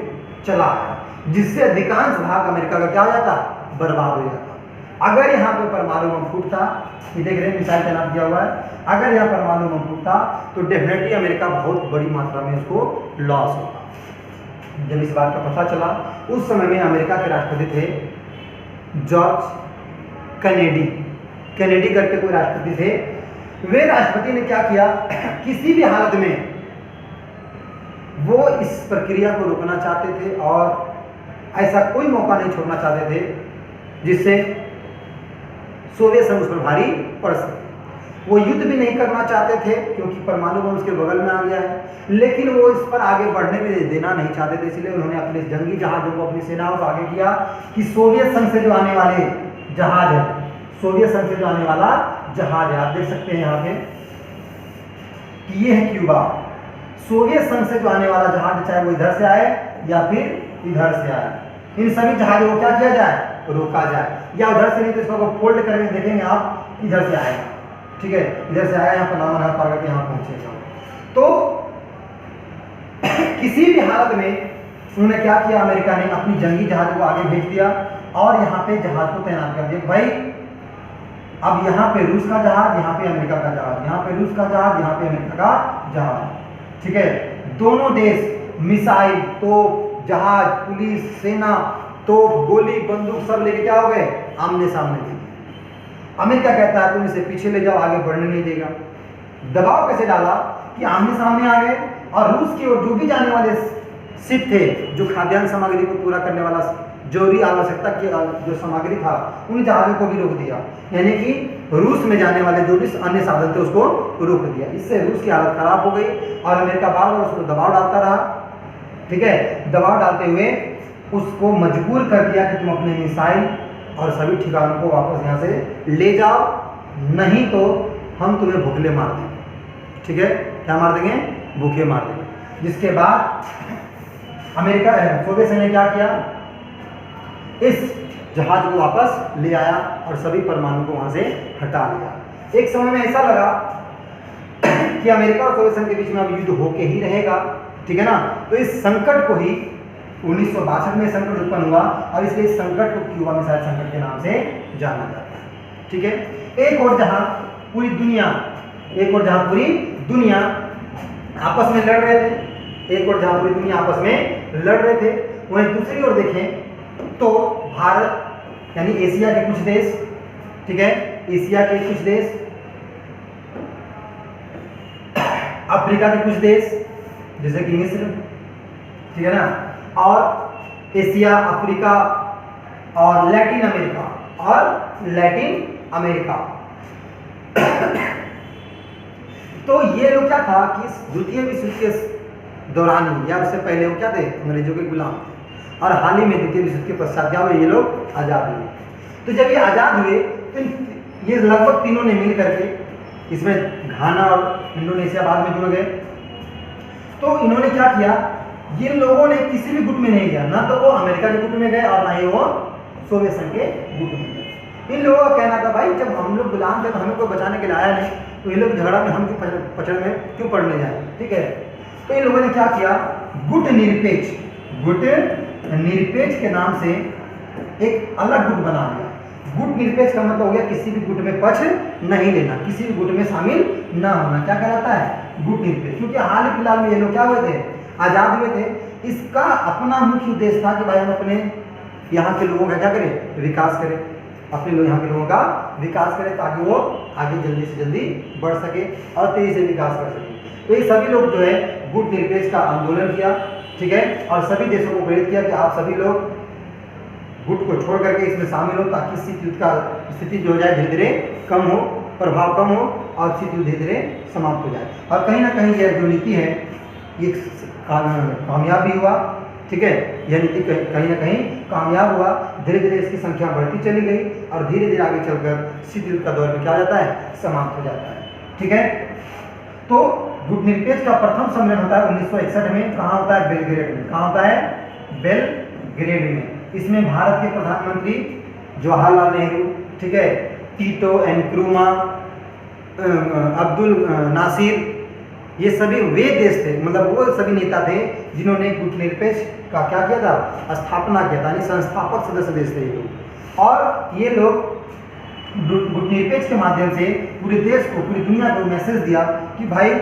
चला आया, जिससे अधिकांश भाग अमेरिका का क्या हो जाता? बर्बाद हो जाता। अगर यहाँ पे परमाणु बम फूटता, ये देख रहे हैं मिसाइल तैनात किया हुआ है, अगर यहाँ परमाणु बम फूटता तो डेफिनेटली अमेरिका बहुत बड़ी मात्रा में उसको लॉस होता। जब इस बात का पता चला, उस समय में अमेरिका के राष्ट्रपति थे जॉर्ज कैनेडी करके कोई राष्ट्रपति थे। वे राष्ट्रपति ने क्या किया? किसी भी हालत में वो इस प्रक्रिया को रोकना चाहते थे और ऐसा कोई मौका नहीं छोड़ना चाहते थे जिससे सोवियत संघ उस पर भारी पड़ सके। वो युद्ध भी नहीं करना चाहते थे क्योंकि परमाणु बम उसके बगल में आ गया है, लेकिन वो इस पर आगे बढ़ने भी देना नहीं चाहते थे। इसलिए उन्होंने अपने जंगी जहाजों को, अपनी सेनाओं को आगे किया कि सोवियत संघ से जो आने वाले जहाज है, सोवियत संघ से जो आने वाला जहाज है, आप देख सकते हैं यहाँ पे कि ये है क्यूबा। सोवियत संघ से जो आने वाला जहाज, चाहे वो इधर से आए या फिर इधर से आए, इन सभी जहाजों को क्या किया जाए? रोका जाए। या उधर से नहीं तो इसको फोल्ड करके देखेंगे आप, इधर से आएगा, ठीक है, इधर से आया, यहाँ पर नाम हर पार करके यहाँ पहुंचेगा। तो किसी भी हालत में उन्होंने क्या किया? अमेरिका ने अपनी जंगी जहाज को आगे भेज दिया और यहाँ पे जहाज को तैनात कर दिया। भाई अब यहाँ पे रूस का जहाज, यहाँ पे अमेरिका का जहाज, यहाँ पे रूस का जहाज, यहाँ पे अमेरिका का जहाज, ठीक है। दोनों देश मिसाइल, तोप, जहाज, पुलिस, सेना, तोप, गोली, बंदूक सब लेके क्या हो गए? आमने सामने थे। अमेरिका कहता है तुम इसे पीछे ले जाओ, आगे बढ़ने नहीं देगा। दबाव कैसे डाला कि आमने सामने आ गए और रूस की ओर जो भी जाने वाले शिप थे, जो खाद्यान्न सामग्री को पूरा करने वाला जरूरी आवश्यकता की जो सामग्री था, उन जहाजों को भी रोक दिया। यानी कि रूस में जाने वाले जो भी अन्य साधन थे उसको रोक दिया। इससे रूस की हालत खराब हो गई और अमेरिका बार बार उसको दबाव डालता रहा, ठीक है। दबाव डालते हुए उसको मजबूर कर दिया कि तुम अपने मिसाइल और सभी ठिकानों को वापस यहाँ से ले जाओ, नहीं तो हम तुम्हें भूखे मार देंगे, ठीक है। क्या मार देंगे? भूखे मार देंगे। जिसके बाद अमेरिका, सोवियत संघ ने क्या किया? इस जहाज को वापस ले आया और सभी परमाणु को वहां से हटा लिया। एक समय में ऐसा लगा कि अमेरिका और सोवियत संघ के बीच में अब युद्ध होके ही रहेगा, ठीक है ना। तो इस संकट को ही 1962 में संकट उत्पन्न हुआ और इसलिए इस संकट को क्यूबा मिसाइल संकट के नाम से जाना जाता है, ठीक है। एक और जहां पूरी दुनिया आपस में लड़ रहे थे, वहीं दूसरी ओर देखें तो भारत यानी एशिया के कुछ देश, ठीक है, एशिया के कुछ देश, अफ्रीका के कुछ देश जैसे कि मिस्र, ठीक है ना, और एशिया, अफ्रीका और लैटिन अमेरिका तो ये लोग क्या था कि द्वितीय विश्व युद्ध के दौरान या उससे पहले वो क्या थे? अंग्रेजों के गुलाम थे। और हाल ही में द्वितीय विश्व युद्ध के पश्चात क्या हुए? ये लोग आज़ाद हुए। तो जब ये आज़ाद हुए तो ये लगभग तीनों ने मिल करके, इसमें घाना और इंडोनेशिया बाद में जुड़ गए, तो इन्होंने क्या किया? ये लोगों ने किसी भी गुट में नहीं गया, ना तो वो अमेरिका के गुट में गए और ना ही वो सोवियत संघ के गुट में गए। इन लोगों का कहना था भाई जब हम लोग गुलाम थे तो हमें कोई बचाने के लिए आया नहीं, तो ये लोग झगड़ा में हम पचड़ में क्यों पड़ने जाए, ठीक है। तो इन लोगों ने क्या किया? गुट निरपेक्ष के नाम से एक अलग गुट बना लिया। गुट निरपेक्ष का मतलब हो गया किसी भी गुट में पक्ष नहीं लेना, किसी भी गुट में शामिल न होना। क्या कहलाता है? गुट निरपेक्ष। क्योंकि हाल ही फिलहाल में ये लोग क्या हुए थे? आजाद हुए थे। इसका अपना मुख्य उद्देश्य था कि भाई हम अपने यहाँ के लोगों का क्या करें, विकास करें, अपने लोग यहाँ के लोगों का विकास करें ताकि वो आगे जल्दी से जल्दी बढ़ सके और तेजी से विकास कर सके। तो ये सभी लोग जो है गुट निरपेक्ष का आंदोलन किया, ठीक है, और सभी देशों को प्रेरित किया कि आप सभी लोग गुट को छोड़ करके इसमें शामिल हो ताकि शीत युद्ध का स्थिति जो हो जाए धीरे धीरे कम हो, प्रभाव कम हो और शीत युद्ध धीरे धीरे समाप्त हो जाए। और कहीं ना कहीं यह जो नीति है ये कामयाब भी हुआ, ठीक है, यह नीति कहीं ना कहीं कामयाब हुआ। धीरे धीरे इसकी संख्या बढ़ती चली गई और धीरे धीरे आगे चलकर शीत युद्ध का दौर में क्या हो जाता है, समाप्त हो जाता है, ठीक है। तो गुट निरपेक्ष का प्रथम सम्मेलन होता है 1961 में, कहाँ होता है, बेलग्रेड में। कहाँ होता है, बेलग्रेड में। इसमें भारत के प्रधानमंत्री जवाहरलाल नेहरू, ठीक है, टीटो एनक्रूमा, अब्दुल नासिर, ये सभी वे देश थे, मतलब वो सभी नेता थे जिन्होंने गुट निरपेक्ष का क्या किया था, स्थापना किया था, यानी संस्थापक सदस्य देश थे ये लोग। और ये लोग गुट निरपेक्ष के माध्यम से पूरे देश को, पूरी दुनिया को मैसेज दिया कि भाई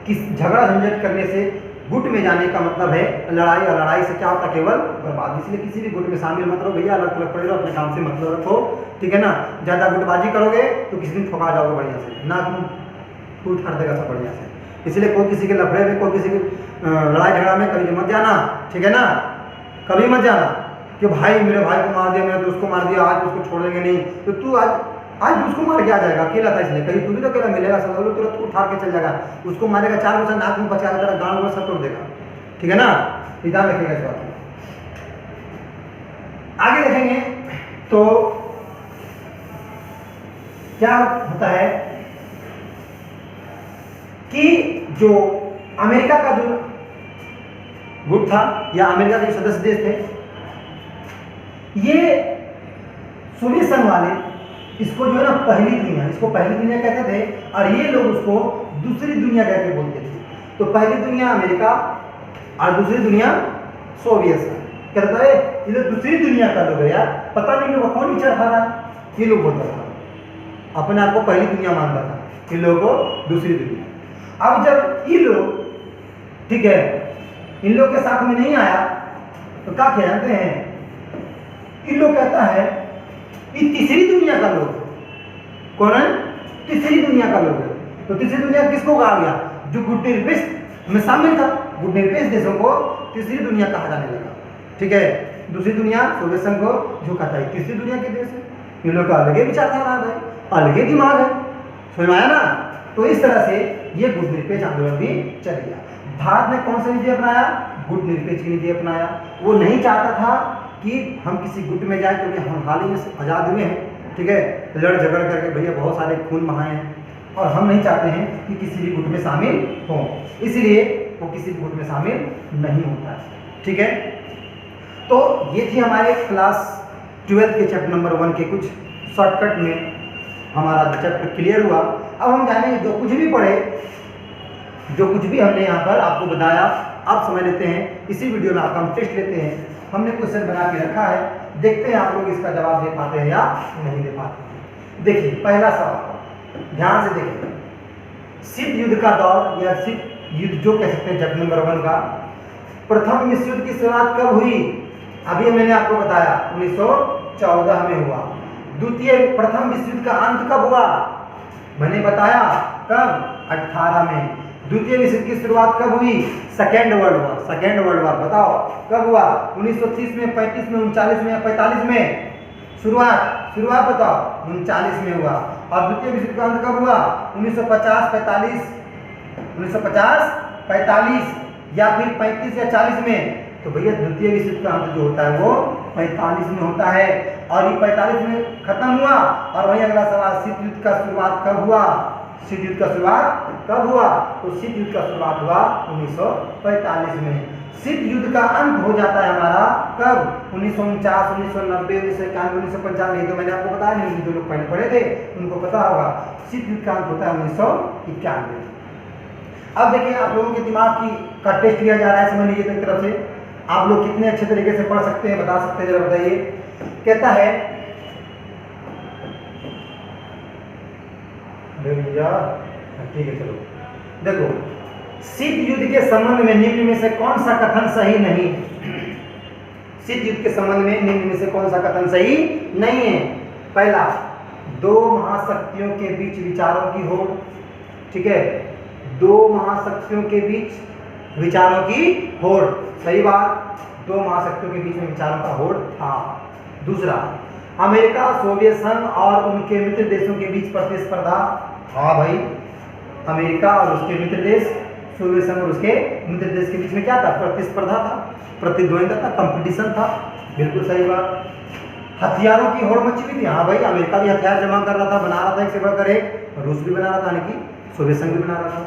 किस झगड़ा झंझट करने से गुट में जाने का मतलब है लड़ाई, और लड़ाई से क्या होता है, केवल बर्बाद। इसलिए किसी भी गुट में शामिल मत रहो भैया, अलग अलग पड़े रहो, अपने काम से मतलब रखो, ठीक है ना। ज़्यादा गुटबाजी करोगे तो किसी दिन ठोका जाओगे बढ़िया से, ना तुम टूट फाड़ देगा सब बढ़िया से। इसलिए कोई किसी के लफड़े में, कोई किसी के लड़ाई झगड़ा में कभी मत जाना, ठीक है ना, कभी मत जाना कि भाई मेरे भाई को मार दिया, मेरे दोस्त को मार दिया, आज उसको छोड़ेंगे नहीं। तो तू आज उसको मार के आ जाएगा, अकेला था इसलिए, कहीं तू भी तो अकेला मिलेगा, सब लोग तुरंत उठा के चल जाएगा, उसको मारेगा, 4 वर्ष नाक में बचा तेरा गाँव में सब तोड़ देगा, ठीक है ना। ध्यान रखिएगा इस बात में। आगे देखेंगे तो क्या होता है कि जो अमेरिका का जो गुट था या अमेरिका के सदस्य देश थे, ये सोवियत संघ वाले इसको जो है ना पहली दुनिया, इसको पहली दुनिया कहते थे और ये लोग उसको दूसरी दुनिया कहकर बोलते थे। तो पहली दुनिया अमेरिका और दूसरी दुनिया सोवियत संघ कहता है, ये लोग दूसरी दुनिया का लोग है यार, पता नहीं लोग कौन विचार खा रहा है, ये लोग बोलता था, अपने आप को पहली दुनिया मानता था, इन लोगों को दूसरी दुनिया। अब जब ये लोग, ठीक है, इन लोग के साथ में नहीं आया तो क्या कहते हैं, इन लोग कहता है ये तीसरी दुनिया का लोग। कौन है, तीसरी दुनिया का लोग है। तो तीसरी दुनिया किसको कहा गया, जो गुट निरपेक्ष में शामिल था, गुट निरपेक्ष देशों को तीसरी दुनिया कहा जाने लगा, ठीक है। दूसरी दुनिया सोवियत संघ को जो कहता है तीसरी दुनिया के देश है, इन लोग का अलग ही विचारधारा है, अलग ही दिमाग है, समझ में आया ना। तो इस तरह से ये गुट निरपेक्ष आंदोलन भी चल गया। भारत ने कौन सा नीति अपनाया, गुट निरपेक्ष की नीति अपनाया। वो नहीं चाहता था कि हम किसी गुट में जाए, क्योंकि हम हाल ही में आज़ाद हुए हैं, ठीक है, लड़ झगड़ करके भैया बहुत सारे खून बहाए हैं, और हम नहीं चाहते हैं कि किसी भी गुट में शामिल हों, इसलिए वो किसी भी गुट में शामिल नहीं होता है, ठीक है। तो ये थी हमारे क्लास 12 के चैप्टर नंबर 1 के कुछ शॉर्टकट में हमारा जो चैप्टर क्लियर हुआ। अब हम जानेंगे जो कुछ भी पढ़े, जो कुछ भी हमने यहाँ पर आपको बताया, आप समझ लेते हैं। इसी वीडियो में आपका हम टेस्ट लेते हैं, हमने क्वेश्चन बना के रखा है, देखते हैं आप लोग इसका जवाब दे पाते हैं या नहीं दे पाते। देखिए पहला सवाल, ध्यान से देखिए, शीत युद्ध का दौर या शीत युद्ध जो कह सकते हैं चैप्टर नंबर 1 का, प्रथम विश्व युद्ध की शुरुआत कब हुई, अभी मैंने आपको बताया 1914 में हुआ। द्वितीय प्रथम विश्व युद्ध का अंत कब हुआ, मैंने बताया कब, 18 में। द्वितीय विश्व युद्ध की शुरुआत कब हुई, second world war, second world war बताओ कब हुआ, 1930 में, 35 में, 39 में या 45 में, शुरुआत बताओ, 39 में हुआ। और द्वितीय विश्व युद्ध का अंत कब हुआ, 1950, 45, 1950, 45 या फिर 35 या 40 में। तो भैया द्वितीय विश्व युद्ध का अंत जो होता है वो 45 में होता है, और ये 45 में खत्म हुआ। और वही अगला सवाल, शीत युद्ध का शुरुआत कब हुआ, शीत युद्ध का शुरुआत कब हुआ, तो शीत युद्ध का शुरुआत हुआ 1945 में। शीत युद्ध का अंत हो जाता है हमारा कब, 1949, 1990, 1991, 1995। ये तो मैंने आपको बताया नहीं, जो लोग पहले पढ़े थे उनको पता होगा। शीत युद्ध का अंत होता है 1991। अब देखिए आप लोगों के दिमाग का टेस्ट लिया जा रहा है, समझ लीजिए एक तरफ से, आप लोग कितने अच्छे तरीके से पढ़ सकते हैं, बता सकते हैं, जरा बताइए। कहता है भैया, ठीक है चलो देखो, शीत युद्ध के संबंध में निम्न में से कौन सा कथन सही नहीं है? शीत युद्ध के संबंध में निम्न में से कौन सा कथन सही नहीं है? पहला, दो महाशक्तियों के बीच विचारों की होड़, ठीक है, दो महाशक्तियों के बीच विचारों की होड़, सही बात, दो महाशक्तियों के बीच में विचारों का होड़ था। दूसरा, अमेरिका, सोवियत संघ और उनके मित्र देशों के बीच प्रतिस्पर्धा, हाँ भाई, अमेरिका और उसके मित्र देश, सोवियत संघ और उसके मित्र देश के बीच में क्या था? प्रतिस्पर्धा था, प्रतिद्वंद्विता था, कंपटीशन था, बिल्कुल सही बात। हथियारों की होड़ मची हुई थी, हाँ भाई, अमेरिका भी हथियार जमा कर रहा था, बना रहा था एक से बढ़कर एक, रूस भी बना रहा था, यानी कि सोवियत संघ भी बना रहा था।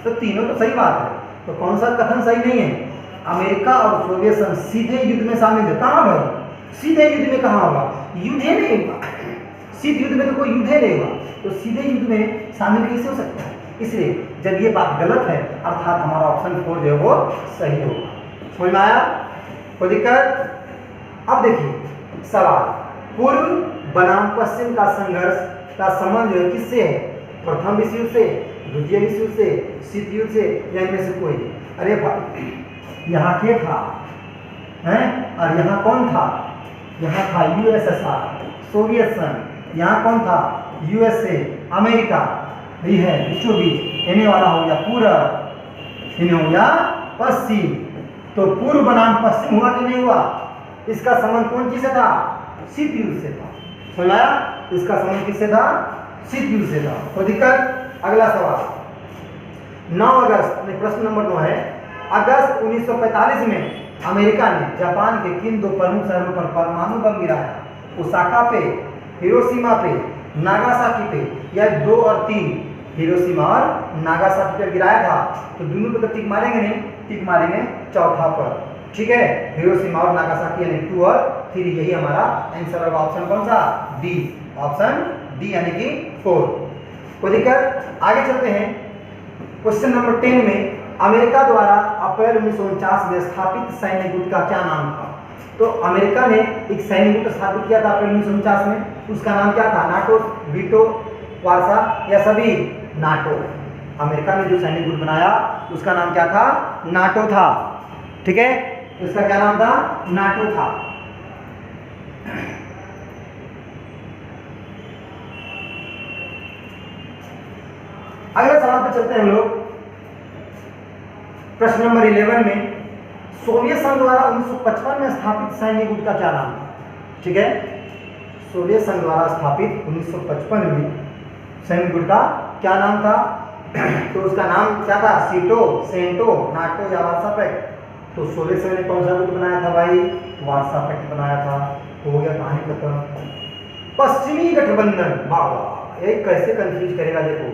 तो तीनों तो सही बात है, तो कौन सा कथन सही नहीं है? अमेरिका और सोवियत संघ सीधे युद्ध में शामिल थे। कहाँ भाई? सीधे युद्ध में कहाँ होगा? युद्ध ही नहीं हुआ, शीत युद्ध में तो कोई युद्ध ही नहीं हुआ, तो सीधे युद्ध में शामिल कैसे हो सकता है? इसलिए जब ये बात गलत है, अर्थात हमारा ऑप्शन 4 जो है वो सही होगा। समझ में आया? कोई दिक्कत? अब देखिए सवाल, पूर्व बनाम पश्चिम का संघर्ष का संबंध जो है किससे है? प्रथम विश्व युद्ध से, द्वितीय विश्व युद्ध से, शीत युद्ध से, या इनमें से कोई? अरे भाई, यहाँ के था हैं, और यहाँ कौन था? यहाँ था यूएसएसआर, सोवियत संघ। यहाँ कौन था? USA, America. ये है बीचों बीच, इन्हें वाला हो गया पूर्व, इन्हें हो गया पश्चिम। तो पूर्व बनाम पश्चिम हुआ कि नहीं हुआ? इसका संबंध कौन चीज से था? शीत युद्ध से था। समझ आया? इसका संबंध किससे था? शीत युद्ध से था। कोई दिक्कत? अगला सवाल, 9 अगस्त, प्रश्न नंबर 9 है, अगस्त 1945 में अमेरिका ने जापान के किन दो प्रमुख शहरों पर परमाणु बम गिराया? ओसाका पे, हिरोशिमा पे, नागासाकी पे, या 2 और 3? हिरोशिमा और नागासाकी पर गिराया था, तो दोनों पे तो टिक मारेंगे नहीं, टिक मारेंगे चौथा पर, ठीक है, हिरोशिमा और नागासाकी, यानी 2 और 3, यही हमारा आंसर होगा। ऑप्शन कौन सा? डी, ऑप्शन डी, यानी कि 4। कोई दिक्कत? आगे चलते हैं। क्वेश्चन नंबर 10 में अमेरिका द्वारा अप्रैल 1949 में स्थापित सैन्य गुट का क्या नाम था? तो अमेरिका ने एक सैन्य गुट स्थापित किया था अप्रैल 1949 में, उसका नाम क्या था? नाटो, वीटो, वार्सा, या सभी? नाटो। अमेरिका ने जो सैन्य गुट बनाया उसका नाम क्या था? नाटो था, ठीक है, उसका क्या नाम था? नाटो था। अगले सवाल पे चलते हैं हम लोग। प्रश्न नंबर 11 में सोवियत संघ द्वारा 1955 में स्थापित सैन्य गुट का क्या नाम था? ठीक है, सोवियत संघ द्वारा स्थापित 1955 में सैन्य गुट का क्या नाम था? तो उसका नाम क्या था? सीटो, सेंटो, नाटो या वार्सा पैक्ट? तो सोवियत संघ ने कौन सा गुट बनाया था भाई? वार्सा पैक्ट बनाया था। हो गया, कहानी खत्म। पश्चिमी गठबंधन, वाह, ये कैसे कंफ्यूज करेगा? देखो,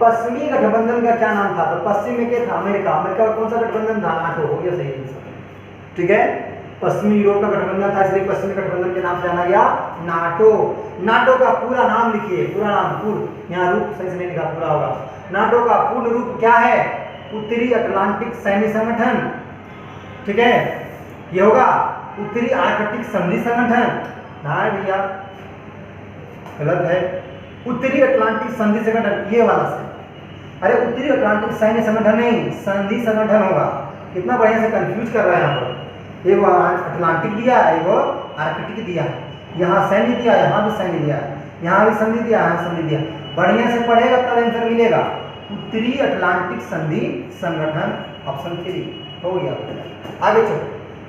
पश्चिमी गठबंधन का क्या नाम था? तो पश्चिम में क्या था? अमेरिका। अमेरिका का कौन सा गठबंधन था? नाटो। हो गया सही आंसर, ठीक है, पश्चिमी यूरोप का गठबंधन था, इसलिए पश्चिमी गठबंधन के नाम से जाना गया नाटो। नाटो का पूरा नाम लिखिए, पूरा नाम, पूर्ण, यहाँ रूप सही से नहीं लिखा, पूरा होगा। नाटो का पूर्ण रूप क्या है? उत्तरी अटलांटिक सैन्य संगठन, ठीक है, ये होगा उत्तरी आर्कटिक संधि संगठन। ना भैया, गलत है, उत्तरी अटलांटिक संधि संगठन, ये वाला से। अरे उत्तरी अटलांटिक सैन्य संगठन नहीं, संधि संगठन होगा। कितना बढ़िया से कंफ्यूज कर रहा है यहाँ पर। एक अटलांटिक दिया है, एक आर्कटिक दिया है, यहाँ सैन्य दिया है, यहाँ भी सैन्य दिया है, यहाँ भी संधि दिया है, यहाँ संधि दिया। बढ़िया से पढ़ेगा तब आंसर मिलेगा। उत्तरी अटलांटिक संधि संगठन, ऑप्शन 3 हो गया। आगे चलो,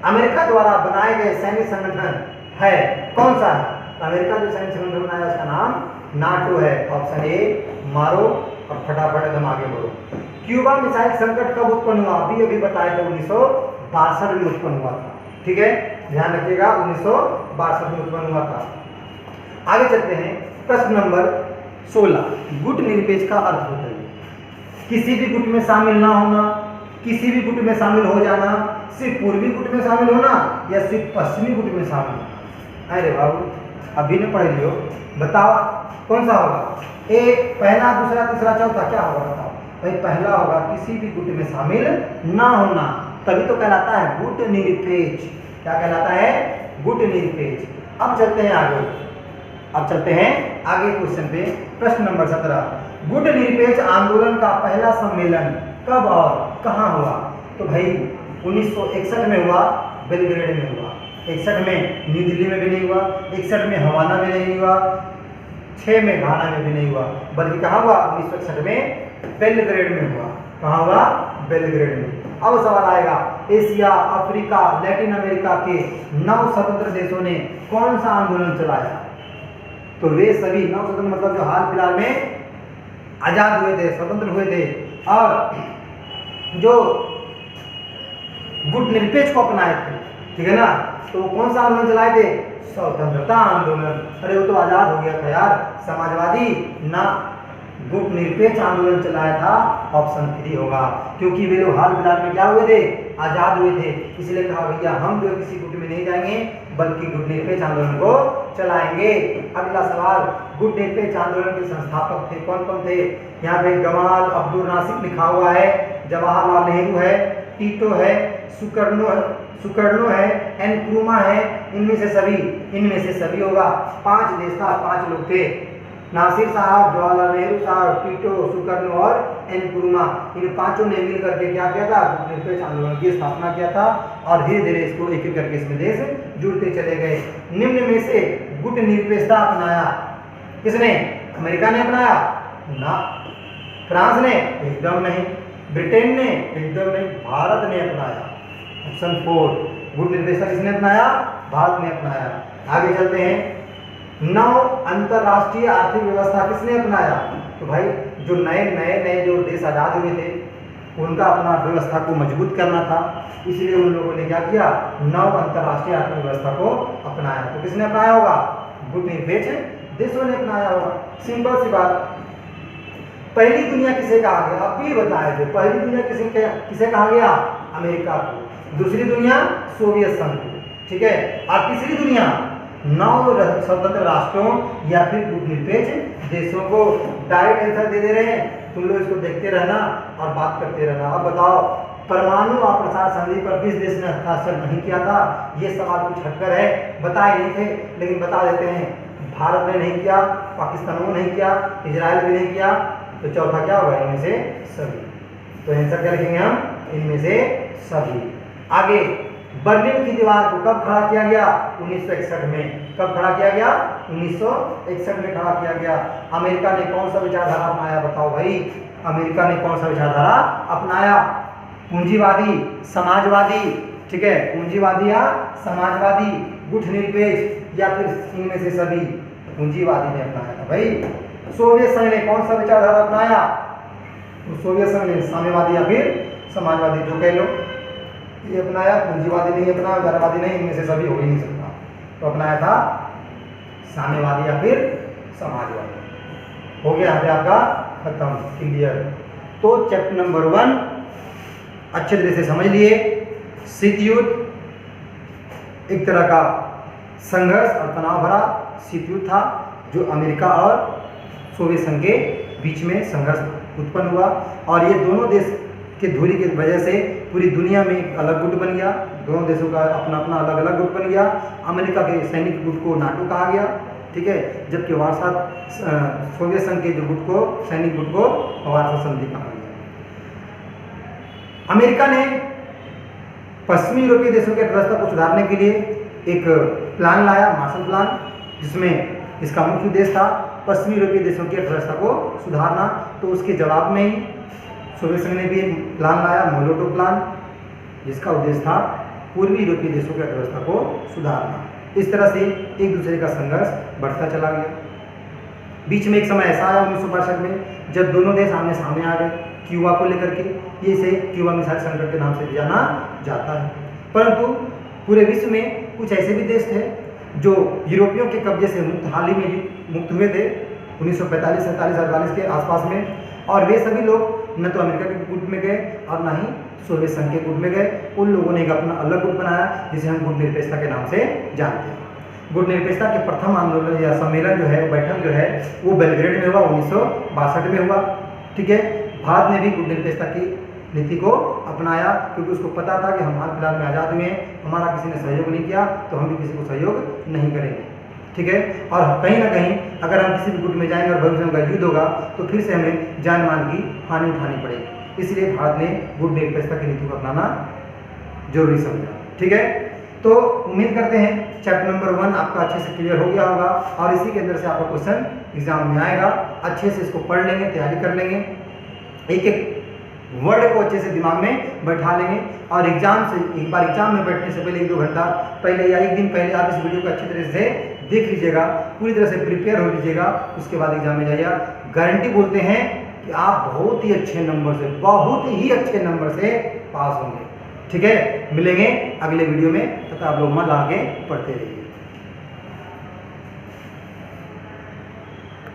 अमेरिका द्वारा बनाए गए सैन्य संगठन है कौन सा है? अमेरिका जो सैन्य संगठन बनाया उसका नाम नाटो है। ऑप्शन ए मारो और फटाफट एकदम आगे बढ़ो। क्यूबा मिसाइल संकट कब उत्पन्न हुआ? अभी बताया था 1962 में उत्पन्न हुआ था, ठीक है, ध्यान रखिएगा, 1962 में उत्पन्न हुआ था। आगे चलते हैं, प्रश्न नंबर 16, गुट निरपेक्ष का अर्थ होता है किसी भी गुट में शामिल ना होना, किसी भी गुट में शामिल हो जाना, सिर्फ पूर्वी गुट में शामिल होना या सिर्फ पश्चिमी गुट में शामिल होना। अरे बाबू, अभी ने पढ़ लियो, बताओ कौन सा होगा? ए, पहला, दूसरा, तीसरा, चौथा, क्या होगा बताओ भाई? पहला होगा किसी भी गुट में शामिल ना होना, तभी तो कहलाता है गुट निरपेक्ष। क्या कहलाता है? गुट निरपेक्ष। अब चलते हैं आगे, अब चलते हैं आगे क्वेश्चन पे प्रश्न नंबर 17, गुट निरपेक्ष आंदोलन का पहला सम्मेलन कब और कहाँ हुआ? तो भाई 1961 में हुआ, बेलग्रेड में हुआ। 61 में न्यू दिल्ली में भी नहीं हुआ, 61 में हवाना में नहीं हुआ, 6 में घाना में भी नहीं हुआ, बल्कि कहाँ हुआ? 1961 में बेलग्रेड में हुआ। कहाँ हुआ? बेलग्रेड में। अब सवाल आएगा, एशिया, अफ्रीका, लैटिन अमेरिका के 9 स्वतंत्र देशों ने कौन सा आंदोलन चलाया? तो वे सभी 9 स्वतंत्र मतलब जो हाल फिलहाल में आजाद हुए थे, स्वतंत्र हुए थे और जो गुट निरपेक्ष को अपनाए थे, ठीक है ना, तो कौन सा आंदोलन चलाए थे? स्वतंत्रता आंदोलन। अरे वो तो आजाद हो गया था यार, समाजवादी ना, गुट निरपेक्ष आंदोलन चलाया था, ऑप्शन 3 होगा, क्योंकि वे लोग हाल फिलहाल में क्या हुए थे? आजाद हुए थे, इसलिए कहा भैया हम जो किसी गुट में नहीं जाएंगे बल्कि गुट निरपेक्ष आंदोलन को चलाएंगे। अगला सवाल, गुट निरपेक्ष आंदोलन के संस्थापक थे, कौन कौन थे? यहाँ पे गमाल अब्दुल नासिर लिखा हुआ है, जवाहरलाल नेहरू है, टीटो है, सुकर्णो है, एनक्रुमा है, इनमें से सभी होगा। 5 देश था, 5 लोग थे, नासिर साहब, जवाहरलाल नेहरू साहब, टीटो, सुकर्णो और एनक्रुमा। इन 5 ने मिल करके क्या किया था? गुट निरपेक्ष आंदोलन की स्थापना किया था और धीरे धीरे इसको एक एक करके इसमें देश जुड़ते चले गए। निम्न में से गुट निरपेक्षता अपनाया किसने? अमेरिका ने अपनाया ना, फ्रांस ने एकदम नहीं, ब्रिटेन ने एकदम नहीं, भारत ने अपनाया। ऑप्शन 4, गुट निरपेक्षता किसने अपनाया? भारत ने अपनाया। आगे चलते हैं, 9 अंतरराष्ट्रीय आर्थिक व्यवस्था किसने अपनाया? तो भाई जो नए जो देश आजाद हुए थे उनका अपना व्यवस्था को मजबूत करना था, इसलिए उन लोगों ने क्या किया? 9 अंतरराष्ट्रीय आर्थिक व्यवस्था को अपनाया। तो किसने अपनाया होगा? गुट निरपेक्ष देशों ने अपनाया होगा। सिंपल सी बात। पहली दुनिया किसे कहा गया? आप भी बताए थे, पहली दुनिया किसे कहा गया? अमेरिका को। दूसरी दुनिया सोवियत संघ को, ठीक है। और तीसरी दुनिया 9 स्वतंत्र राष्ट्रों या फिर गुट निरपेक्ष देशों को। डायरेक्ट आंसर दे रहे हैं, तुम लोग इसको देखते रहना और बात करते रहना। अब बताओ, परमाणु अप्रसार संधि पर किस देश ने हस्ताक्षर नहीं किया था? ये सवाल कुछ हटकर है, बताए नहीं थे लेकिन बता देते हैं। भारत ने नहीं किया, पाकिस्तान ने नहीं किया, इजराइल ने नहीं किया, तो चौथा क्या होगा? इनमें से सभी। तो आंसर क्या लिखेंगे हम? इनमें से सभी। आगे, बर्लिन की दीवार को कब खड़ा किया गया? 1961 में। कब खड़ा किया गया? 1961 में खड़ा किया गया। अमेरिका ने कौन सा विचारधारा अपनाया? बताओ भाई, अमेरिका ने कौन सा विचारधारा अपनाया? पूंजीवादी, समाजवादी, ठीक है, पूंजीवादी या समाजवादी, गुट निरपेक्ष या फिर इनमें से सभी? पूंजीवादी ने अपनाया था भाई। सोवियत संघ ने कौन सा विचारधारा अपनाया? तो सोवियत संघ ने साम्यवादी या फिर समाजवादी, जो कह लो, ये अपनाया। पूंजीवादी नहीं अपनाया, उदारवादी नहीं, इनमें से सभी हो ही नहीं सकता, तो अपनाया था साम्यवादी या फिर समाजवादी। हो गया यहाँ पे आपका खत्म, क्लियर। तो चैप्टर नंबर 1 अच्छे तरह से समझ लिए। शीत युद्ध एक तरह का संघर्ष और तनाव भरा शीत युद्ध था, जो अमेरिका और सोवियत संघ के बीच में संघर्ष उत्पन्न हुआ और ये दोनों देश के दूरी की वजह से पूरी दुनिया में एक अलग गुट बन गया। दोनों देशों का अपना अपना अलग अलग गुट बन गया। अमेरिका के सैनिक गुट को नाटो कहा गया, ठीक है, जबकि वार्सा सोवियत संघ के जो गुट को, सैनिक गुट को वार्सा संधि कहा गया। अमेरिका ने पश्चिमी यूरोपीय देशों की अर्थव्यवस्था को सुधारने के लिए एक प्लान लाया, मार्शल प्लान, जिसमें इसका मुख्य उद्देश्य था पश्चिमी यूरोपीय देशों की अर्थव्यवस्था को सुधारना। तो उसके जवाब में ही सोवियत संघ ने भी एक प्लान लाया, मोलोटोव प्लान, जिसका उद्देश्य था पूर्वी यूरोपीय देशों की अर्थव्यवस्था को सुधारना। इस तरह से एक दूसरे का संघर्ष बढ़ता चला गया। बीच में एक समय ऐसा आया 1962 में जब दोनों देश आमने सामने आ गए क्यूबा को लेकर के। ये इसे क्यूबा मिसाइल संकट के नाम से जाना जाता है। परंतु पूरे विश्व में कुछ ऐसे भी देश थे जो यूरोपियों के कब्जे से हाल ही में मुक्त हुए थे 1945, 47, 48 के आसपास में। और वे सभी लोग न तो अमेरिका के गुट में गए और न ही सोवियत संघ के गुट में गए। उन लोगों ने एक अपना अलग गुट बनाया जिसे हम गुट निरपेक्षता के नाम से जानते हैं। गुट निरपेक्षता के प्रथम आंदोलन या सम्मेलन जो है, बैठक जो है, वो बेलग्रेड में हुआ, 1962 में हुआ, ठीक है। भारत ने भी गुट निरपेक्षता की नीति को अपनाया क्योंकि उसको पता था कि हम हाल फिलहाल में आज़ाद हुए हैं, हमारा किसी ने सहयोग नहीं किया तो हम भी किसी को सहयोग नहीं करेंगे। ठीक है। और कहीं ना कहीं अगर हम किसी भी गुट में जाएंगे और भविष्य में उनका युद्ध होगा तो फिर से हमें जान मान की हानि उठानी पड़ेगी। इसलिए भारत ने गुट निरपेक्षता की नीति को अपनाना जरूरी समझा, ठीक है। तो उम्मीद करते हैं चैप्टर नंबर 1 आपका अच्छे से क्लियर हो गया होगा और इसी के अंदर से आपका क्वेश्चन एग्जाम में आएगा। अच्छे से इसको पढ़ लेंगे, तैयारी कर लेंगे, एक एक वर्ड को अच्छे से दिमाग में बैठा लेंगे और एग्जाम से एक बार एग्जाम में बैठने से पहले 1-2 घंटा पहले या एक दिन पहले आप इस वीडियो को अच्छी तरह से देख लीजिएगा, पूरी तरह से प्रिपेयर हो लीजिएगा, उसके बाद एग्जाम में जाइएगा। गारंटी बोलते हैं कि आप बहुत ही अच्छे नंबर से, बहुत ही अच्छे नंबर से पास होंगे, ठीक है। मिलेंगे अगले वीडियो में, तब तक आप लोग मन लगा के पढ़ते रहिए।